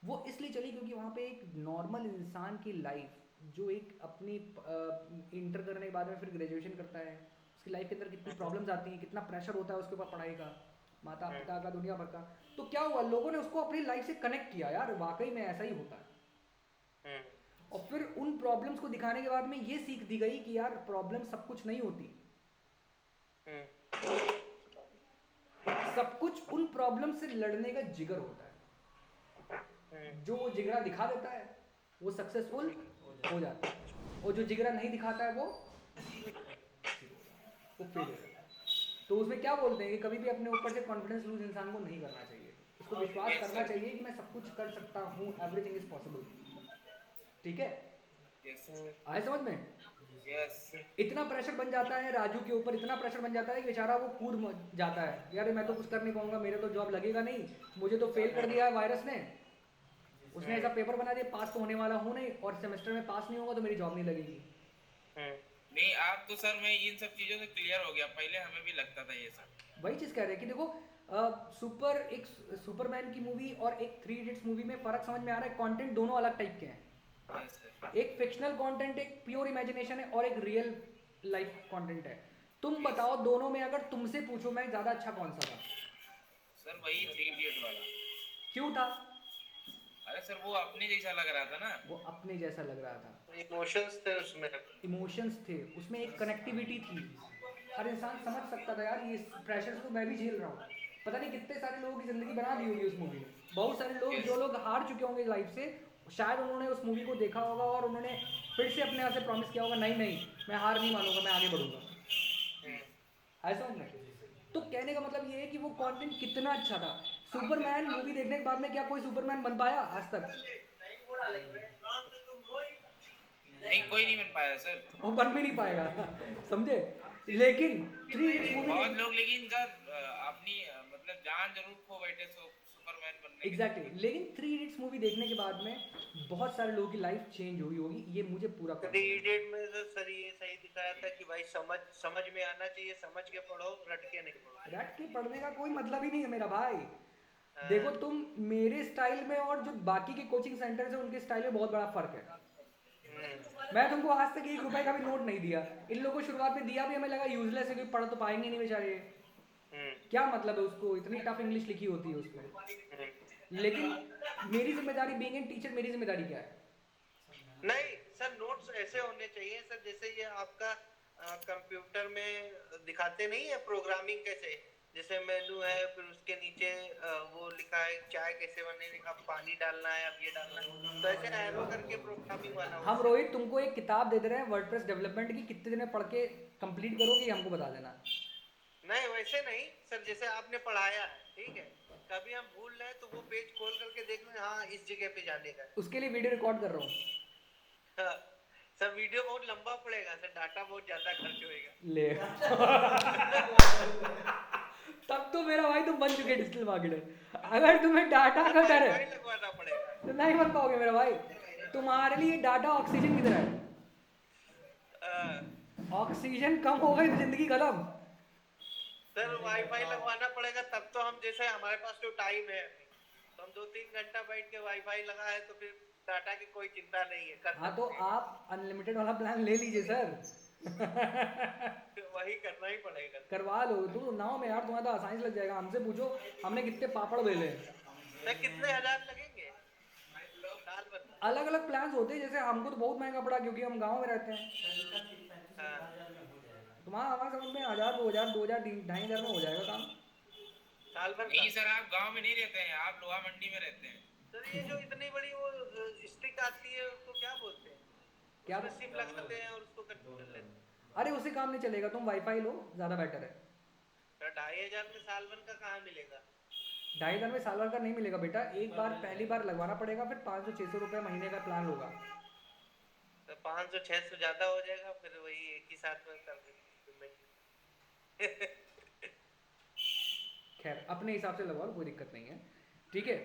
वो इसलिए चली क्योंकि वहाँ पे एक नॉर्मल इंसान की लाइफ, जो एक अपनी इंटर करने के बाद में फिर ग्रेजुएशन करता है, उसकी लाइफ के अंदर कितनी प्रॉब्लम्स आती हैं, कितना प्रेशर होता है उसके ऊपर पढ़ाई का, माता पिता का, दुनिया भर का। तो क्या हुआ, लोगों ने उसको अपनी लाइफ से कनेक्ट किया, यार वाकई में ऐसा ही होता है। और फिर उन प्रॉब्लम्स को दिखाने के बाद में ये सीख दी गई कि यार प्रॉब्लम सब कुछ नहीं होती, सब कुछ उन प्रॉब्लम से लड़ने का जिगर होता है। जो वो जिगरा दिखा देता है वो सक्सेसफुल हो जाता है, और जो जिगरा नहीं दिखाता है वो फेल हो जाता है। तो उसमें क्या बोलते हैं कि कभी भी अपने ऊपर से कॉन्फिडेंस लूज इंसान को नहीं करना चाहिए, उसको विश्वास करना चाहिए कि मैं सब कुछ कर सकता हूँ, एवरीथिंग इज पॉसिबल, ठीक है। आए समझ में? इतना प्रेशर बन जाता है राजू के ऊपर, इतना प्रेशर बन जाता है कि बेचारा वो कूद जाता है, यार मैं तो कुछ कर नहीं पाऊंगा, मेरे तो जॉब लगेगा नहीं, मुझे तो फेल कर दिया है वायरस ने, उसने ऐसा पेपर बना दिया, पास तो होने वाला हूँ नहीं, और सेमेस्टर में पास नहीं होगा तो मेरी जॉब नहीं लगेगी। नहीं, आप तो सर मैं इन सब चीजों से क्लियर हो गया, पहले हमें भी लगता था ये सब। वही चीज कह रहे हैं कि देखो एक सुपरमैन की मूवी और एक 3 इडियट्स मूवी में फर्क समझ में आ रहा है, कंटेंट दोनों अलग टाइप के हैं। एक फिक्शनल कंटेंट, एक प्योर इमेजिनेशन है, और एक रियल लाइफ कंटेंट है। तुम बताओ दोनों में अगर तुमसे पूछो मैं ज्यादा अच्छा कौन सा था? सर वही 3 इडियट वाला। क्यों था? अरे सर वो अपने जैसा लग रहा था ना, वो अपने जैसा लग रहा था, इमोशंस थे उसमें, इमोशंस थे उसमें, एक कनेक्टिविटी थी, हर इंसान समझ सकता था यार ये प्रेशर तो मैं भी झेल रहा हूँ। पता नहीं कितने सारे लोगों की जिंदगी बना दी होगी उस मूवी ने, बहुत सारे लोग जो लोग हार चुके होंगे लाइफ से, शायद उन्होंने उस मूवी को देखा होगा और उन्होंने फिर से अपने आप से प्रॉमिस किया होगा, नहीं नहीं मैं हार नहीं मानूंगा, मैं आगे बढ़ूंगा। ऐसा होगा। तो कहने का मतलब ये है कि वो कंटेंट कितना अच्छा था। सुपरमैन मूवी देखने के बाद में क्या कोई सुपरमैन बन पाया आज तक? नहीं कोई नहीं बन पाया सर, वो बन भी नहीं पाएगा, समझे। लेकिन 3 इडियट्स मूवी बहुत लोग लेकिन सर अपनी मतलब जान जरूर खो बैठे सुपरमैन बनने के। एग्जैक्टली, लेकिन 3 इडियट्स मूवी देखने के बाद में बहुत सारे लोगों की लाइफ चेंज हुई होगी, ये मुझे पूरा पता 3 है। इडियट में तो सर ये सही दिखाया था कि भाई समझ में आना चाहिए, समझ के पढ़ो, रट के नहीं पढ़ो। रट के पढ़ने का कोई मतलब ही नहीं है मेरा भाई। देखो तुम मेरे स्टाइल में और जो बाकी के कोचिंग सेंटर्स है उनके स्टाइल में बहुत बड़ा फर्क है। मैं तुमको आज तक 1 रुपए का भी नोट नहीं दिया, इन लोगों को शुरुआत में दिया भी, हमें लगा यूजलेस है क्योंकि पढ़ तो पाएंगे नहीं बेचारे, क्या मतलब है उसको, इतनी टफ इंग्लिश लिखी होती है उसमें। लेकिन मेरी जिम्मेदारी बीइंग एन टीचर, मेरी जिम्मेदारी क्या है? नहीं सर, नोट्स ऐसे होने चाहिए सर, जैसे ये आपका कंप्यूटर में दिखाते नहीं है प्रोग्रामिंग कैसे, जैसे मेनू है, फिर उसके नीचे वो लिखा है चाय कैसे बनेगी, अब पानी डालना है, अब ये डालना है, तो ऐसे एरो करके प्रोग्रामिंग बना। हम रोहित तुमको एक किताब दे दे रहे हैं वर्डप्रेस डेवलपमेंट की, कितने दिन में पढ़ के कंप्लीट करोगे हमको बता देना। नहीं वैसे नहीं सर, जैसे आपने पढ़ाया है, ठीक है, कभी हम भूल रहे तो वो पेज खोल करके देख लें, हाँ इस जगह पे जाने का। उसके लिए वीडियो रिकॉर्ड कर रहा हूँ। हाँ, सर वीडियो बहुत लंबा पड़ेगा सर, डाटा बहुत ज्यादा खर्च होएगा। ले तब तो मेरा भाई तुम बन चुके डिजिटल मार्केटर। अगर तुम्हें डाटा का डर है वाईफाई लगवाना पड़ेगा। तो नहीं बन पाओगे मेरा भाई। तुम्हारे लिए डाटा ऑक्सीजन की तरह है, ऑक्सीजन कम हो गई तो जिंदगी खत्म। सर वाईफाई लगवाना पड़ेगा तब तो हम, जैसे हमारे पास तो टाइम है अभी, तो हम 2-3 घंटा बैठ के वाईफाई लगा है तो फिर डाटा की कोई चिंता नहीं है, कर हाँ तो सकते हैं। आप अनलिमिटेड वाला प्लान ले लीजिए सर। वही करना ही पड़ेगा। करवा लो तू नाव में यार, तुम्हारा तो आसानी से लग जाएगा। हमसे पूछो हमने कितने पापड़ बेले हैं। सर कितने हजार लगेंगे साल भर में? अलग अलग प्लान्स होते हैं, जैसे हमको तो बहुत महंगा पड़ा क्योंकि हम गांव में रहते हैं। सर इसका 35 हाँ। 40 में हो जाएगा। तुम्हारा हमारे समझ में 1000 2000 2000 2500 में हो जाएगा काम। साल भर नहीं का? सर, आप गांव में नहीं रहते हैं, आप लोहा मंडी में रहते हैं। सर ये जो इतनी बड़ी वो स्टिक आती है उसको क्या बोलते हैं? क्या? उसमें सिम लगाते हैं और उसको कट कर लेते हैं। अरे उससे काम नहीं चलेगा, तुम वाईफाई लो, ज़्यादा बेटर है। सर 2500 में साल भर का कहाँ मिलेगा? 2500 में साल भर का नहीं मिलेगा बेटा, एक बार पहली बार लगवाना पड़ेगा, फिर 500-600 रुपये महीने का प्लान होगा। तो 500-600 ज्यादा हो जाएगा, फिर वही एक ही साथ में कर देंगे। खैर अपने हिसाब से लगवा लो, कोई दिक्कत नहीं है, ठीक है।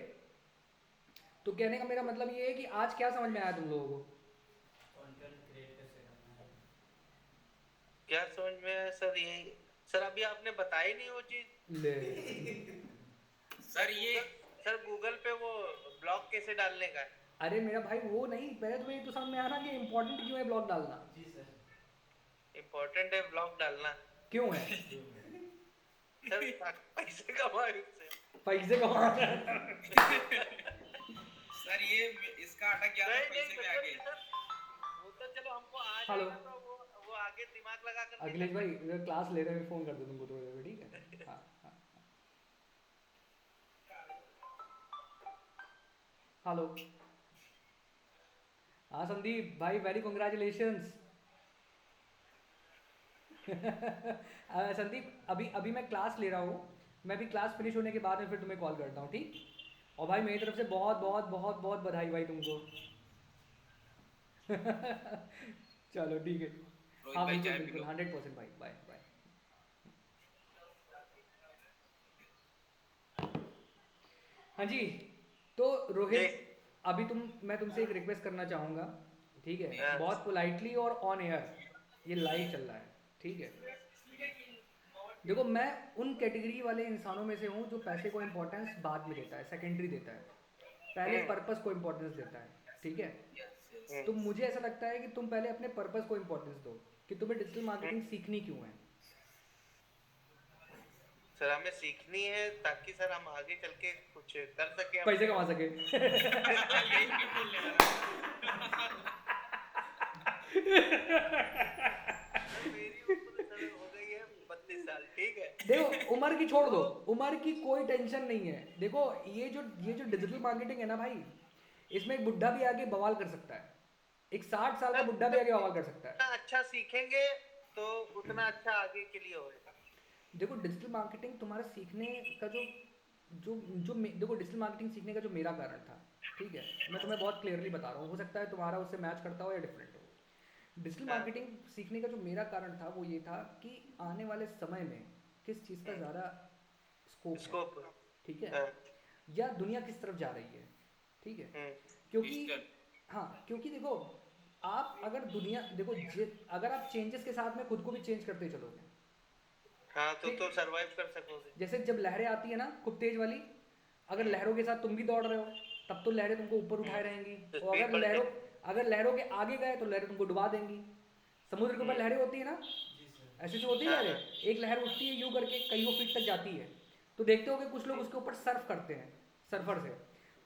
तो कहने का मेरा मतलब ये है कि आज क्या समझ में आया तुम लोगों को? कंटेंट क्रिएट कैसे करना है। क्या समझ में आया सर? यही सर, अभी आपने बताई नहीं वो चीज। ले सर ये सर गूगल पे वो ब्लॉग कैसे डालने का है? अरे मेरा भाई वो नहीं, पहले तुम्हें ये तो समझ में आया ना कि इम्पोर्टेंट क्यों है ब्लॉग डालना। जी सर। इम्पोर्टेंट है ब्लॉग डालना। क्यों है? सर पैसे कमाए उससे। पैसे कमाना। सर ये इसका अटक गया था नहीं पैसे पे आगे। सर, वो तो चलो हमको आ हेलो। जाएगा, तो वो आगे दिमाग लगा कर अखिलेश भाई अगर क्लास ले रहे हैं फोन कर दो तुमको थोड़ी देर में, ठीक है? हाँ हाँ। हेलो। हाँ संदीप भाई, वेरी कॉन्ग्रेचुलेशंस। संदीप अभी अभी मैं क्लास ले रहा हूँ, मैं भी क्लास फिनिश होने के बाद में फिर तुम्हें कॉल करता हूँ, ठीक? और भाई मेरी तरफ से बहुत बहुत बहुत बहुत बधाई भाई तुमको। चलो ठीक है। रोहित हाँ भाई बिल्कुल चाय पी बिल्कुल लो। 100% भाई, बाय बाय। हाँ जी, तो रोहित अभी मैं तुमसे एक रिक्वेस्ट करना चाहूँगा, ठीक है? हाँ। बहुत पोलाइटली और ऑन एयर, ये लाइव चल रहा है, ठीक है? देखो मैं उन कैटेगरी वाले इंसानों में से हूँ जो पैसे को इम्पोर्टेंस बाद में देता है, सेकेंडरी देता है, पहले पर्पस को इम्पोर्टेंस देता है, ठीक है? तो मुझे ऐसा लगता है कि तुम पहले अपने पर्पस को इम्पोर्टेंस दो कि तुम्हें डिजिटल मार्केटिंग सीखनी क्यों है। सर हमें सीखनी है ताकि सर हम आगे चल के कुछ कर सके, पैसे कमा सके। यही क्यों बोल रहे हैं? मेरी उम्र सर हो गई है 32 साल, ठीक है? देखो उम्र की छोड़ दो, उम्र की कोई टेंशन नहीं है। देखो ये जो डिजिटल मार्केटिंग है ना भाई, इसमें एक बुढ़ा भी आके बवाल कर सकता है, एक 60 साल का बुढ़ा भी आके बवाल कर सकता है। जितना अच्छा सीखेंगे तो उतना अच्छा आगे के लिए होगा। देखो डिजिटल मार्केटिंग तुम्हारा सीखने का देखो डिजिटल मार्केटिंग सीखने का जो मेरा कारण था, ठीक है, मैं तुम्हें बहुत क्लियरली बता रहा हूँ, हो सकता है तुम्हारा उससे मैच करता हो या डिफरेंट हो। डिजिटल मार्केटिंग सीखने का जो मेरा कारण था वो ये था कि आने वाले समय में किस चीज़ का ज़्यादा स्कोप है, स्कोप। ठीक है, या दुनिया किस तरफ जा रही है, ठीक है? क्योंकि हाँ, क्योंकि देखो आप अगर अगर आप चेंजेस के साथ में खुद को भी चेंज करते चलोगे, हाँ तो सरवाइव कर सकोगे। जैसे जब लहरें आती है ना खूब तेज वाली, अगर लहरों के साथ तुम भी दौड़ रहे हो तब तो लहरें तुमको ऊपर उठाए रहेंगी, तो और speed बढ़ अगर लहरों के आगे गए तो लहरें तुमको डुबा देंगी। समुद्र के ऊपर लहरें होती है ना, जी सर। ऐसे से होती है लहरें, एक लहर उठती है यूं करके कईयों फीट तक जाती है, तो देखते होगे कुछ लोग उसके ऊपर सर्फ करते हैं सर्फर से।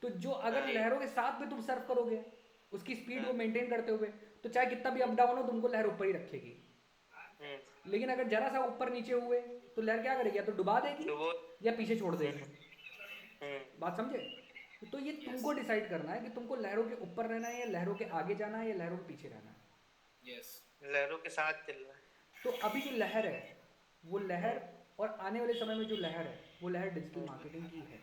तो जो अगर लहरों के साथ में तुम सर्फ करोगे उसकी स्पीड को मेंटेन करते हुए, तो चाहे कितना भी अप डाउन हो तुमको लहर ऊपर ही रखेगी। लेकिन अगर जरा सा ऊपर नीचे हुए तो लहर क्या करेगी, या तो डुबा देगी तो वो या पीछे छोड़ देगी। बात समझे? तो ये तुमको डिसाइड करना है कि तुमको लहरों के ऊपर रहना है या लहरों के आगे जाना है या लहरों के पीछे रहना है। यस। लहरों के साथ चलना है। तो अभी जो लहर है वो लहर, और आने वाले समय में जो लहर है वो लहर डिजिटल मार्केटिंग की है।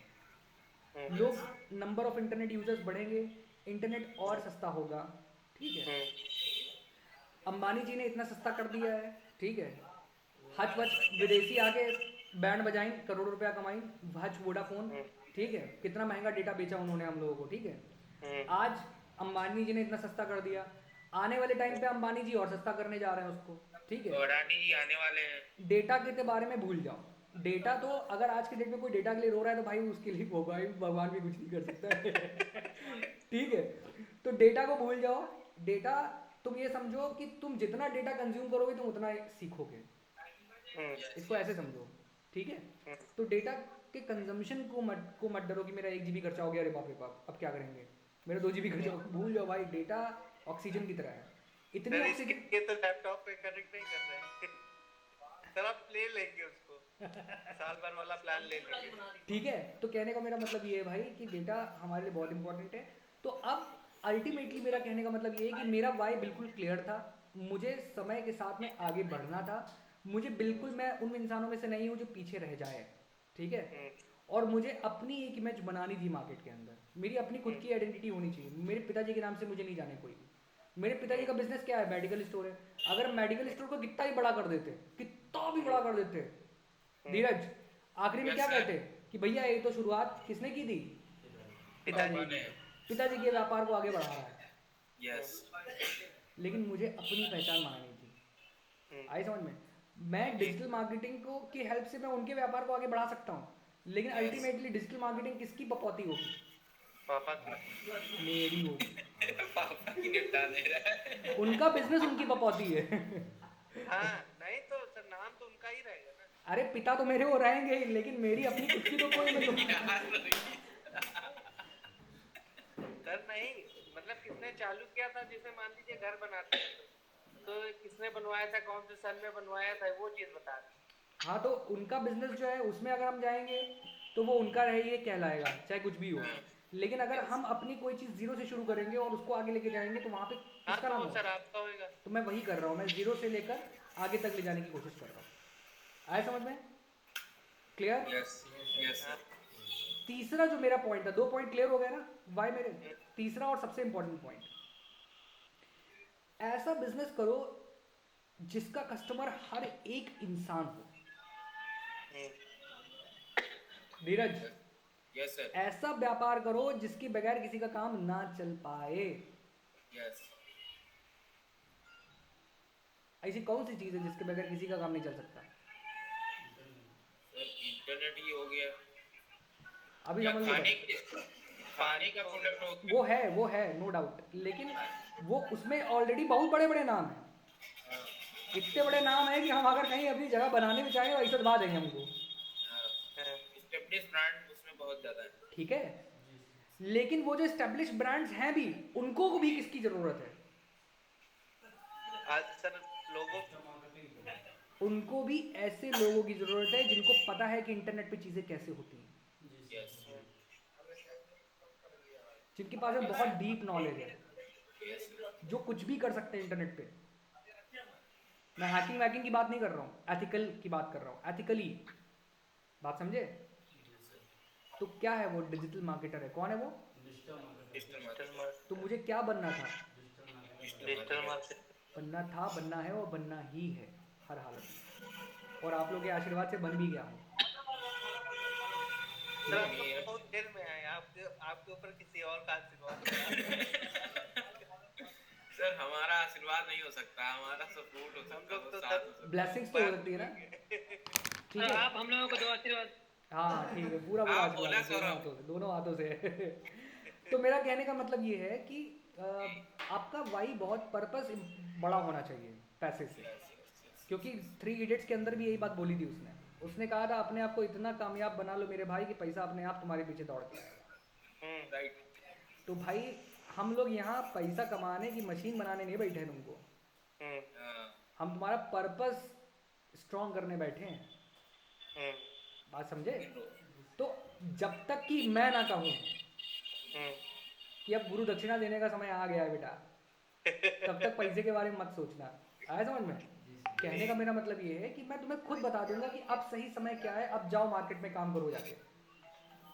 लोग नंबर ऑफ इंटरनेट यूजर्स बढ़ेंगे, इंटरनेट और सस्ता होगा, ठीक है? अंबानी जी ने इतना सस्ता कर दिया है, ठीक है? हच वच विदेशी आके बैंड बजाई, करोड़ों रुपया कमाई, हज वोडाफोन, ठीक है, कितना महंगा डेटा बेचा उन्होंने हम लोगों को, ठीक है। आज अंबानी जी ने इतना सस्ता कर दिया, आने वाले टाइम पे अंबानी जी और सस्ता करने जा रहे हैं उसको, ठीक है। अडानी जी आने वाले हैं। डेटा के बारे में भूल जाओ। डेटा तो अगर आज के डेट में कोई डेटा के लिए रो रहा है तो भाई उसके लिए वो भाई भगवान भी कुछ नहीं कर सकता है ठीक है, तो डेटा को भूल जाओ। डेटा, तुम ये समझो कि तुम जितना डेटा कंज्यूम करोगे तुम उतना सीखोगे, इसको ऐसे समझो, ठीक है। तो डेटा के कंजम्पशन को मत डरो कि मेरा 1 GB खर्चा हो गया, अरे बाप रे बाप अब क्या करेंगे, मेरा 2 GB खर्चा भूल जाओ भाई। डेटा ऑक्सीजन की तरह है, इतनी सर ऑक्सीजन। इसके तो लैपटॉप पे कनेक्ट नहीं कर रहे हैं सर, आप ले लेंगे उसको, साल भर वाला प्लान ले लेंगे। ठीक है, तो कहने का मेरा मतलब ये है भाई कि डेटा हमारे लिए बहुत इंपॉर्टेंट है। तो अब अल्टीमेटली मेरा कहने का मतलब ये है कि मेरा वाई बिल्कुल क्लियर था, मुझे समय के साथ में आगे बढ़ना था, मुझे बिल्कुल, मैं उन इंसानों में से नहीं हूँ जो पीछे रह जाए, ठीक है। और मुझे अपनी एक इमेज बनानी थी मार्केट के अंदर, मेरी अपनी खुद की आइडेंटिटी होनी चाहिए। मेरे पिताजी के नाम से मुझे नहीं जाने कोई भी। मेरे पिताजी का बिजनेस क्या है, मेडिकल स्टोर है। अगर मेडिकल स्टोर को कितना ही बड़ा कर देते, कितना भी बड़ा कर देते धीरज, आखिरी में क्या कहते कि भैया ये तो शुरुआत किसने की थी, पिताजी ने। पिताजी के व्यापार को आगे बढ़ा रहा है, यस। लेकिन मुझे अपनी पहचान बनानी थी। आई समझ में, मैं डिजिटल मार्केटिंग को की हेल्प से मैं उनके व्यापार को आगे बढ़ा सकता हूँ, लेकिन अल्टीमेटली डिजिटल मार्केटिंग किसकी बकौती होगी, पापा का। मेरी होगी। पापा की निपटा दे रहा है। उनका बिजनेस उनकी बकौती है हाँ नहीं तो सर नाम तो उनका ही रहेगा ना। अरे पिता तो मेरे वो रहेंगे ही, लेकिन मेरी अपनी खुद की तो कोई मतलब। सर नहीं, मतलब किसने चालू किया था, जैसे मान लीजिए घर बनाते हैं तो किसने बनवाया था, कौन से सन में बनवाया था, वो चीज बता रहे। हाँ, तो उनका बिजनेस जो है उसमें अगर हम जाएंगे तो वो उनका रहे, ये कहलाएगा, चाहे कुछ भी हो। लेकिन अगर हम अपनी कोई चीज़ जीरो से शुरू करेंगे और उसको आगे लेके जाएंगे तो वहाँ पे हाँ किसका तो नाम वो होगा। सर आपका होगा। तो मैं वही कर रहा हूँ, मैं जीरो से लेकर आगे तक ले जाने की कोशिश कर रहा हूँ। आया समझ में, क्लियर। Yes yes. तीसरा जो मेरा पॉइंट था, 2 पॉइंट क्लियर हो गए ना वाई मेरे। तीसरा और सबसे इंपॉर्टेंट पॉइंट, ऐसा बिजनेस करो जिसका कस्टमर हर एक इंसान हो। धीरज, यस सर। ऐसा व्यापार करो जिसके बगैर किसी का काम ना चल पाए। यस। ऐसी कौन सी चीज है जिसके बगैर किसी का काम नहीं चल सकता। सर इंटरनेट ही हो गया, अभी या समझ लो, खाने का प्रोडक्ट हो गया। वो है नो डाउट, लेकिन वो उसमें ऑलरेडी बहुत बड़े बड़े नाम हैं। इतने बड़े नाम है कि हम अगर कहीं अपनी जगह बनाने में चाहें वैसे दबा देंगे हमको, एस्टेब्लिश ब्रांड उसमें बहुत ज्यादा है। ठीक है। लेकिन वो जो एस्टेब्लिश ब्रांड्स हैं भी, उनको भी किसकी जरूरत है, आज सर लोगों उनको भी ऐसे लोगों की जरूरत है जिनको पता है कि इंटरनेट पे चीजें कैसे होती हैं, यस जिनके पास में बहुत डीप नॉलेज है, यस। जो कुछ भी कर सकते हैं इंटरनेट पे। मैं हैकिंग वैकिंग की बात नहीं कर रहा हूँ, एथिकल की बात कर रहा हूँ, एथिकली बात समझे। तो क्या है वो, डिजिटल मार्केटर है। कौन है वो, तो मुझे क्या बनना था, डिजिटल मार्केट। बनना था, बनना है और बनना ही है हर हालत में, और आप लोगों के आशीर्वाद से बन भी गया हूँ। सर हम लोग बहुत देर में आए, आपके ऊपर किसी और का आशीर्वाद। सर हमारा आशीर्वाद नहीं हो सकता, हमारा सपोर्ट हो सकता है, तो साथ हो सकता ब्लेसिंग्स तो हो सकती है ना, ठीक है। आप हम लोगों को दो आशीर्वाद। हाँ ठीक है, पूरा पूरा हाँ, आशीर्वाद बोला है, दोनों सौरभ। हाथों से, दोनों हाथों से तो मेरा कहने का मतलब ये है कि आपका वाई बहुत पर्पस बड़ा होना चाहिए पैसे से, क्योंकि 3 इडियट्स के अंदर भी यही बात बोली थी उसने कहा था अपने आप को इतना कामयाब बना लो मेरे भाई कि पैसा अपने आप तुम्हारे पीछे दौड़ के आएगा। राइट। तो भाई हम लोग यहाँ पैसा कमाने की मशीन बनाने नहीं बैठे हैं तुमको, हम तुम्हारा पर्पस स्ट्रॉन्ग करने बैठे हैं, बात समझे। तो जब तक कि मैं ना कहूँ कि अब गुरु दक्षिणा देने का समय आ गया है बेटा, तब तक पैसे के बारे में मत सोचना। आया समझ में, कहने का मेरा मतलब ये है कि मैं तुम्हें खुद बता दूंगा कि अब सही समय क्या है, अब जाओ मार्केट में काम करो, जाके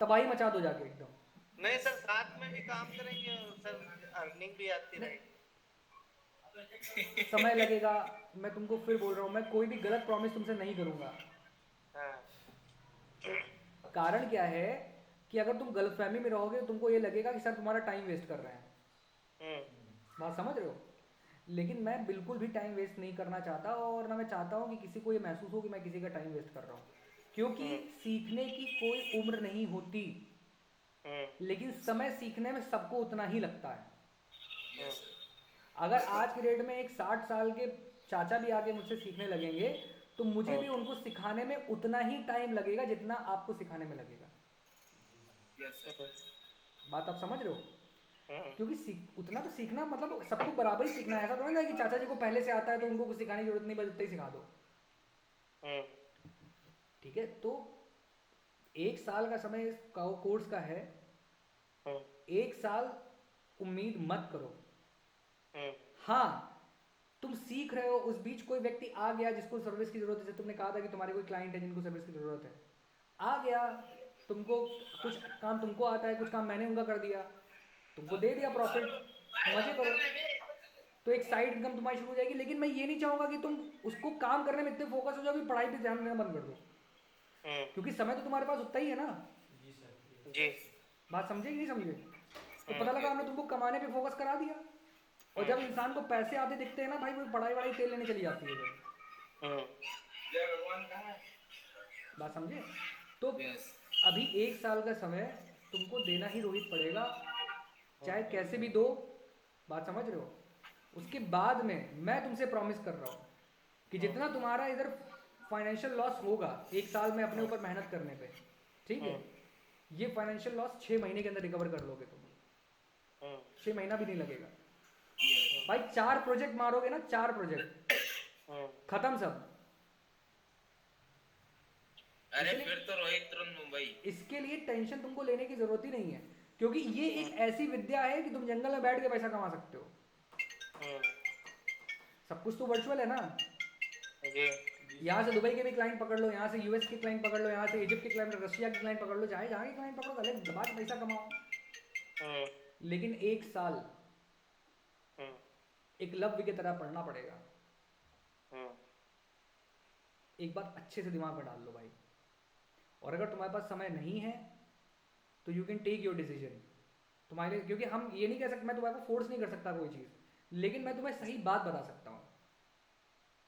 तबाही मचा दो जाके एकदम। नहीं सर, साथ में भी काम करेंगे और सर अर्निंग भी आती रहेगी। समय लगेगा, मैं तुमको फिर बोल रहा हूँ, मैं कोई भी गलत प्रॉमिस तुमसे नहीं करूंगा। हाँ कारण क्या है कि अगर तुम गलतफहमी में रहोगे तो तुमको ये लगेगा कि सर तुम्हारा टाइम वेस्ट कर रहे हैं। बात समझ रहे हो? लेकिन मैं बिल्कुल भी टाइम वेस्ट नहीं करना चाहता, और ना मैं चाहता हूँ कि किसी को ये महसूस हो कि मैं किसी का टाइम वेस्ट कर रहा हूँ, क्योंकि सीखने की कोई उम्र नहीं होती, लेकिन समय सीखने में सबको उतना ही लगता है। अगर आज की डेट में एक 60 साल के चाचा भी आके मुझसे सीखने लगेंगे तो मुझे भी उनको सिखाने में उतना ही टाइम लगेगा जितना आपको सिखाने में लगेगा। बात आप समझ रहे हो? क्योंकि उतना तो सीखना मतलब सबको बराबर ही सीखना है। ऐसा थोड़ा ना कि चाचा जी को पहले से आता है तो उनको कुछ सिखाने की जरूरत नहीं, बस उतना ही सिखा दो। ठीक है, तो 1 साल का समय इस कोर्स का है। 1 साल उम्मीद मत करो। हाँ, तुम सीख रहे हो, उस बीच कोई व्यक्ति आ गया जिसको सर्विस की जरूरत है, जैसे तुमने कहा था कि तुम्हारे कोई क्लाइंट है जिनको सर्विस की जरूरत है, आ गया, तुमको कुछ काम तुमको आता है, कुछ काम मैंने उनका कर दिया, तुमको दे दिया प्रॉफिट, मजे करो, तो एक साइड इनकम तुम्हारी शुरू हो जाएगी। लेकिन मैं ये नहीं चाहूंगा कि तुम उसको काम करने में इतने फोकस हो जाओ कि पढ़ाई पे ध्यान देना बंद कर दो, क्योंकि समय तो तुम्हारे पास उतना ही है ना। जी। बात समझे कि नहीं समझे? तो पता लगा हमने तुमको कमाने पे फोकस करा दिया, और जब इंसान को पैसे आते दिखते हैं ना भाई, वो पढ़ाई वढ़ाई तेल लेने चली जाती है फिर। बात समझे? तो अभी 1 साल का समय तुमको देना ही रोहित पड़ेगा, चाहे कैसे भी दो। बात समझ रहे हो? उसके बाद में मैं तुमसे प्रॉमिस कर रहा हूँ कि जितना तुम्हारा इधर फाइनेंशियल लॉस होगा 1 साल में अपने ऊपर मेहनत करने पे, ठीक है, ये फाइनेंशियल लॉस 6 महीने के अंदर रिकवर कर लोगे तुम। 6 महीना भी नहीं लगेगा भाई। 4 प्रोजेक्ट मारोगे ना, 4 प्रोजेक्ट खत्म सब। अरे फिर तो रोहित तुरंत मुंबई। इसके लिए टेंशन तुमको लेने की जरूरत ही नहीं है, क्योंकि ये एक ऐसी विद्या है कि तुम जंगल में बैठ के पैसा कमा सकते हो। सब कुछ तो वर्चुअल है ना। यहाँ से दुबई के भी क्लाइंट पकड़ लो, यहाँ से यूएस के क्लाइंट पकड़ लो, यहाँ से इजिप्ट के क्लाइंट, रशिया के क्लाइंट पकड़ लो, चाहे जहाँ के क्लाइंट पकड़ो, अलग दबा के पैसा कमाओ। लेकिन 1 साल एकलव्य की तरह पढ़ना पड़ेगा। एक बात अच्छे से दिमाग में डाल लो भाई, और अगर तुम्हारे पास समय नहीं है तो you can take your decision तुम्हारे लिए, क्योंकि हम ये नहीं कह सकते, मैं तुम्हारे को फोर्स नहीं कर सकता कोई चीज़, लेकिन मैं तुम्हें सही बात बता सकता हूँ।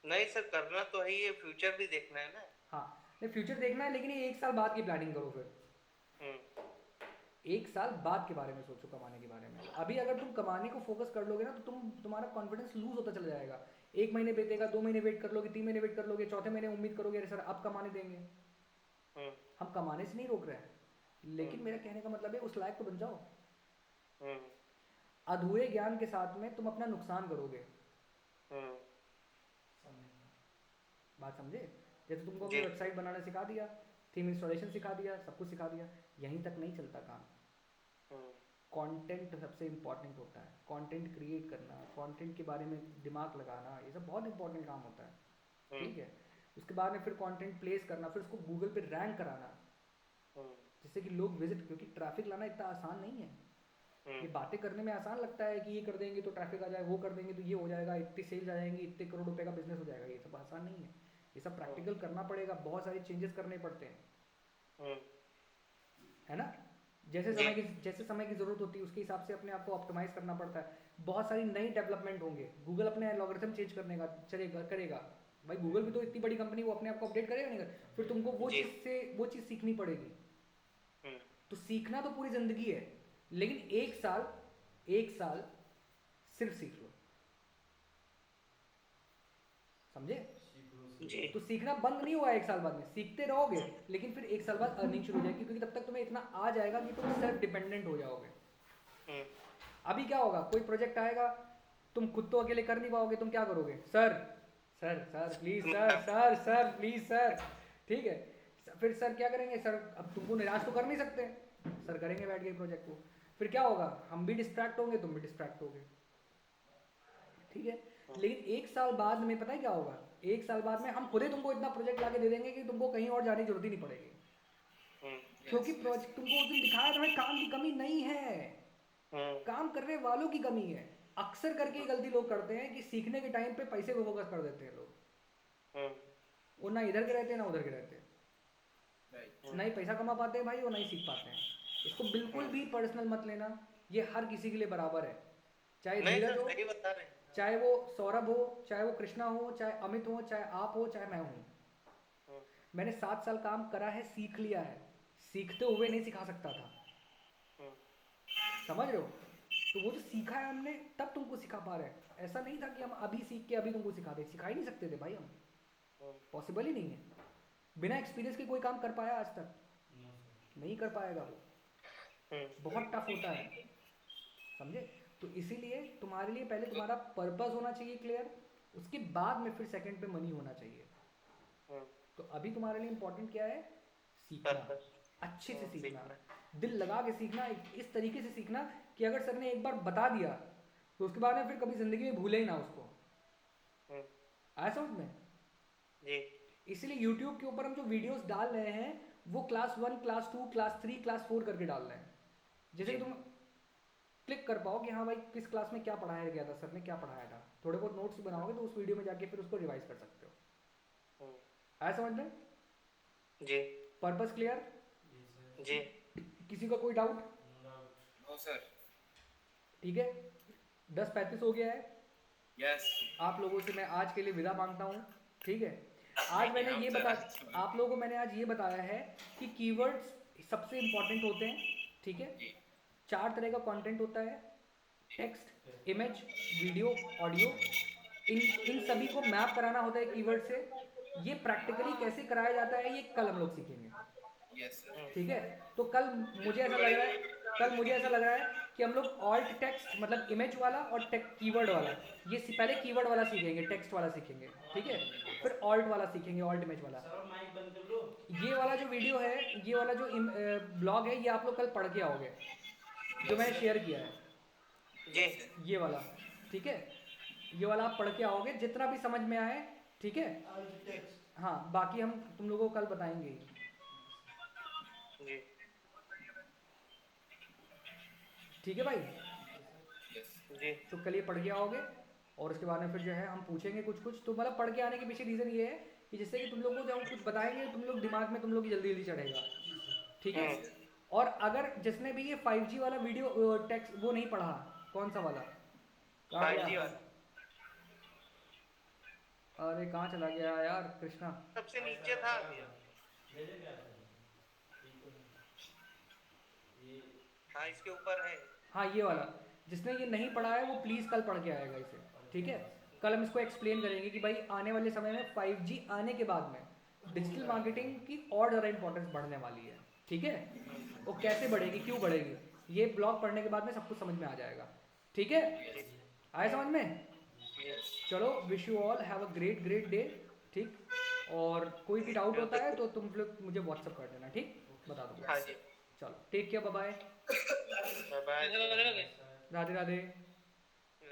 नहीं सर, करना तो है, ये फ्यूचर भी देखना है ना। हाँ, नहीं फ्यूचर देखना है, लेकिन ये 1 साल बाद की प्लानिंग करो फिर। 1 साल बाद के बारे में सोचो, कमाने के बारे में। अभी अगर तुम कमाने को फोकस कर लोगे ना तो तुम्हारा कॉन्फिडेंस लूज होता चला जाएगा। 1 महीने बीतेगा, 2 महीने वेट कर लोगे, 3 महीने वेट कर लोगे, चौथे महीने उम्मीद करोगे अरे सर अब कमाने देंगे। हम कमाने से नहीं रोक रहे हैं, लेकिन मेरा कहने का मतलब है उस लायक तो बन जाओ। अधूरे ज्ञान के साथ में तुम अपना नुकसान करोगे। बात समझे? जैसे तुमको हमने वेबसाइट बनाना सिखा दिया, थीम इंस्टॉलेशन सिखा दिया, सब कुछ सिखा दिया, यहीं तक नहीं चलता काम। कंटेंट सबसे इंपॉर्टेंट होता है, कंटेंट क्रिएट करना, कंटेंट के बारे में दिमाग लगाना, ये सब बहुत इंपॉर्टेंट काम होता है। ठीक है, उसके बाद में फिर कंटेंट प्लेस करना, फिर उसको गूगल पे रैंक कराना, जिससे कि लोग विजिट, क्योंकि ट्रैफिक लाना इतना आसान नहीं है। ये बातें करने में आसान लगता है कि ये कर देंगे तो ट्रैफिक आ जाएगा, वो कर देंगे तो ये हो जाएगा, इतनी सेल्स आ जाएंगी, इतने करोड़ रुपए का बिजनेस हो जाएगा। ये सब आसान नहीं है, ये सब प्रैक्टिकल करना पड़ेगा, बहुत सारे चेंजेस करने पड़ते हैं, है ना। जैसे समय की जरूरत होती है उसके हिसाब से अपने आप को ऑप्टिमाइज करना पड़ता है। बहुत सारी नई डेवलपमेंट होंगे, गूगल अपने एल्गोरिथम चेंज करने का करेगा भाई। गूगल भी तो इतनी बड़ी कंपनी, वो अपने आप को अपडेट करेगा नहीं कर, फिर तुमको वो चीज़ सीखनी पड़ेगी। तो सीखना तो पूरी जिंदगी है, लेकिन 1 साल सिर्फ सीख लो, समझे? तो सीखना बंद नहीं हुआ 1 साल बाद में, सीखते रहोगे, लेकिन फिर 1 साल बाद अर्निंग शुरू हो जाएगी, क्योंकि तब तक तुम्हें इतना आ जाएगा कि तुम सेल्फ डिपेंडेंट हो जाओगे। अभी क्या होगा, कोई प्रोजेक्ट आएगा, तुम खुद तो अकेले कर नहीं पाओगे, तुम क्या करोगे? Sir sir sir please, sir please sir, ठीक है। फिर सर क्या करेंगे? सर अब तुमको निराश तो कर नहीं सकते, सर करेंगे बैठ के प्रोजेक्ट को। फिर क्या होगा, हम भी डिस्ट्रैक्ट होंगे, तुम भी डिस्ट्रैक्ट होगे, ठीक है। लेकिन 1 साल बाद में पता है क्या होगा, 1 साल बाद में हम खुद ही तुमको इतना प्रोजेक्ट लाके दे देंगे कि तुमको कहीं और जाने की जरूरत ही नहीं पड़ेगी, क्योंकि प्रोजेक्ट तुमको उस दिन दिखाया था, काम की कमी नहीं है, काम करने वालों की कमी है। अक्सर करके ये गलती लोग करते हैं कि सीखने के टाइम पे पैसे पे फोकस कर देते हैं लोग, वो ना इधर के रहते हैं ना उधर के रहते हैं। ना ही पैसा कमा पाते हैं भाई और ना ही सीख पाते हैं। इसको बिल्कुल भी पर्सनल मत लेना, ये हर किसी के लिए बराबर है, चाहे नहीं धीरज सर हो, सही बता रहे हैं। चाहे वो सौरभ हो, चाहे वो कृष्णा हो, चाहे अमित हो, चाहे आप हो, चाहे मैं हूँ। मैंने 7 साल काम करा है, सीख लिया है, सीखते हुए नहीं सिखा सकता था, समझ रहे हो? तो वो जो सीखा है हमने तब तुमको सिखा पा रहे हैं। ऐसा नहीं था कि हम अभी सीख के अभी तुमको सिखा दे, सिखा ही नहीं सकते थे भाई हम, पॉसिबल ही नहीं है। बिना एक्सपीरियंस के कोई काम कर पाया आज तक? नहीं कर पाएगा वो, बहुत टफ होता है, समझे? तो इसीलिए तुम्हारे लिए पहले तुम्हारा पर्पस होना चाहिए क्लियर, उसके बाद में फिर सेकंड पे मनी होना चाहिए। तो अभी तुम्हारे लिए इंपॉर्टेंट क्या है? सीखना, अच्छे से सीखना, दिल लगा के सीखना, इस तरीके से सीखना कि अगर सर ने एक बार बता दिया तो उसके बाद में फिर कभी जिंदगी में भूले ही ना उसको। आया समझ में? जी इसीलिए YouTube के ऊपर हम जो वीडियोस डाल रहे हैं वो क्लास 1, क्लास 2, क्लास 3, क्लास 4 करके डाल रहे हैं, जैसे कि तुम क्लिक कर पाओ कि हाँ भाई किस क्लास में क्या पढ़ाया गया था, सर ने क्या पढ़ाया था, थोड़े बहुत नोट्स बनाओगे तो उस वीडियो में जाके फिर उसको रिवाइज कर सकते हो। आया समझ में? जी पर्पस क्लियर? जी किसी का कोई डाउट? No sir. ठीक है, 10:35 हो गया है। यस। आप लोगों से मैं आज के लिए विदा मांगता हूँ, ठीक है? आज मैंने ये बता, आप लोगों को मैंने आज ये बताया है कि कीवर्ड्स सबसे इंपॉर्टेंट होते हैं, ठीक है? 4 तरह का कंटेंट होता है, टेक्स्ट, इमेज, वीडियो, ऑडियो। इन सभी को मैप कराना होता है कीवर्ड से। ये प्रैक्टिकली कैसे कराया जाता है ये कल हम लोग सीखेंगे, यस सर। ठीक है? तो कल मुझे ऐसा लग रहा है कि हम लोग ऑल्ट टेक्स्ट मतलब इमेज वाला और कीवर्ड वाला, ये पहले कीवर्ड वाला सीखेंगे, टेक्स्ट वाला सीखेंगे, ठीक है? फिर ऑल्ट वाला सीखेंगे, ऑल्ट इमेज वाला। सर माइक बंद कर लो। ये वाला जो वीडियो है, ये वाला जो ब्लॉग है, ये आप लोग कल पढ़ के आओगे, जो मैंने शेयर किया है, जी ये वाला, ठीक है? ये वाला आप पढ़ के आओगे, जितना भी समझ में आए, ठीक है? हाँ, बाकी हम तुम लोगों को कल बताएंगे ही। जी ठीक है भाई? जी तो कल ये पढ़ के आओगे और उसके बाद में फिर जो है हम पूछेंगे कुछ तो मतलब पढ़ के आने के पीछे रीज़न ये है कि जिससे कि तुम लोगों को जब हम कुछ बताएंगे तुम लोग दिमाग में तुम लोग की जल्दी जल्दी चढ़ेगा, ठीक है? और अगर जिसने भी ये 5G वाला वीडियो टेक्स्ट वो नहीं पढ़ा, कौन सा वाला? कहाँ 5G गया? वाला अरे कहाँ चला गया यार कृष्णा? सबसे नीचे था अभी। भेजे क्या सर? ये हाँ इसके ऊपर है। हाँ ये वाला, जिसने ये नहीं पढ़ा है वो प्लीज़ कल पढ़ के आएगा इसे, ठीक है? कल हम इसको एक्सप्लेन करेंगे कि भाई आने वाले समय में 5G आने के बाद में डिजिटल मार्केटिंग की और ज़्यादा इंपॉर्टेंस बढ़ने वाली है, ठीक है? वो कैसे बढ़ेगी, क्यों बढ़ेगी, ये ब्लॉग पढ़ने के बाद में सब कुछ समझ में आ जाएगा, ठीक है? आए समझ में? चलो, wish you all have a great day, ठीक? और कोई भी डाउट होता है तो तुम लोग मुझे व्हाट्सअप कर देना, ठीक? बता दूंगा। हाँ जी चलो, take care, bye bye, bye bye. Radhe Radhe.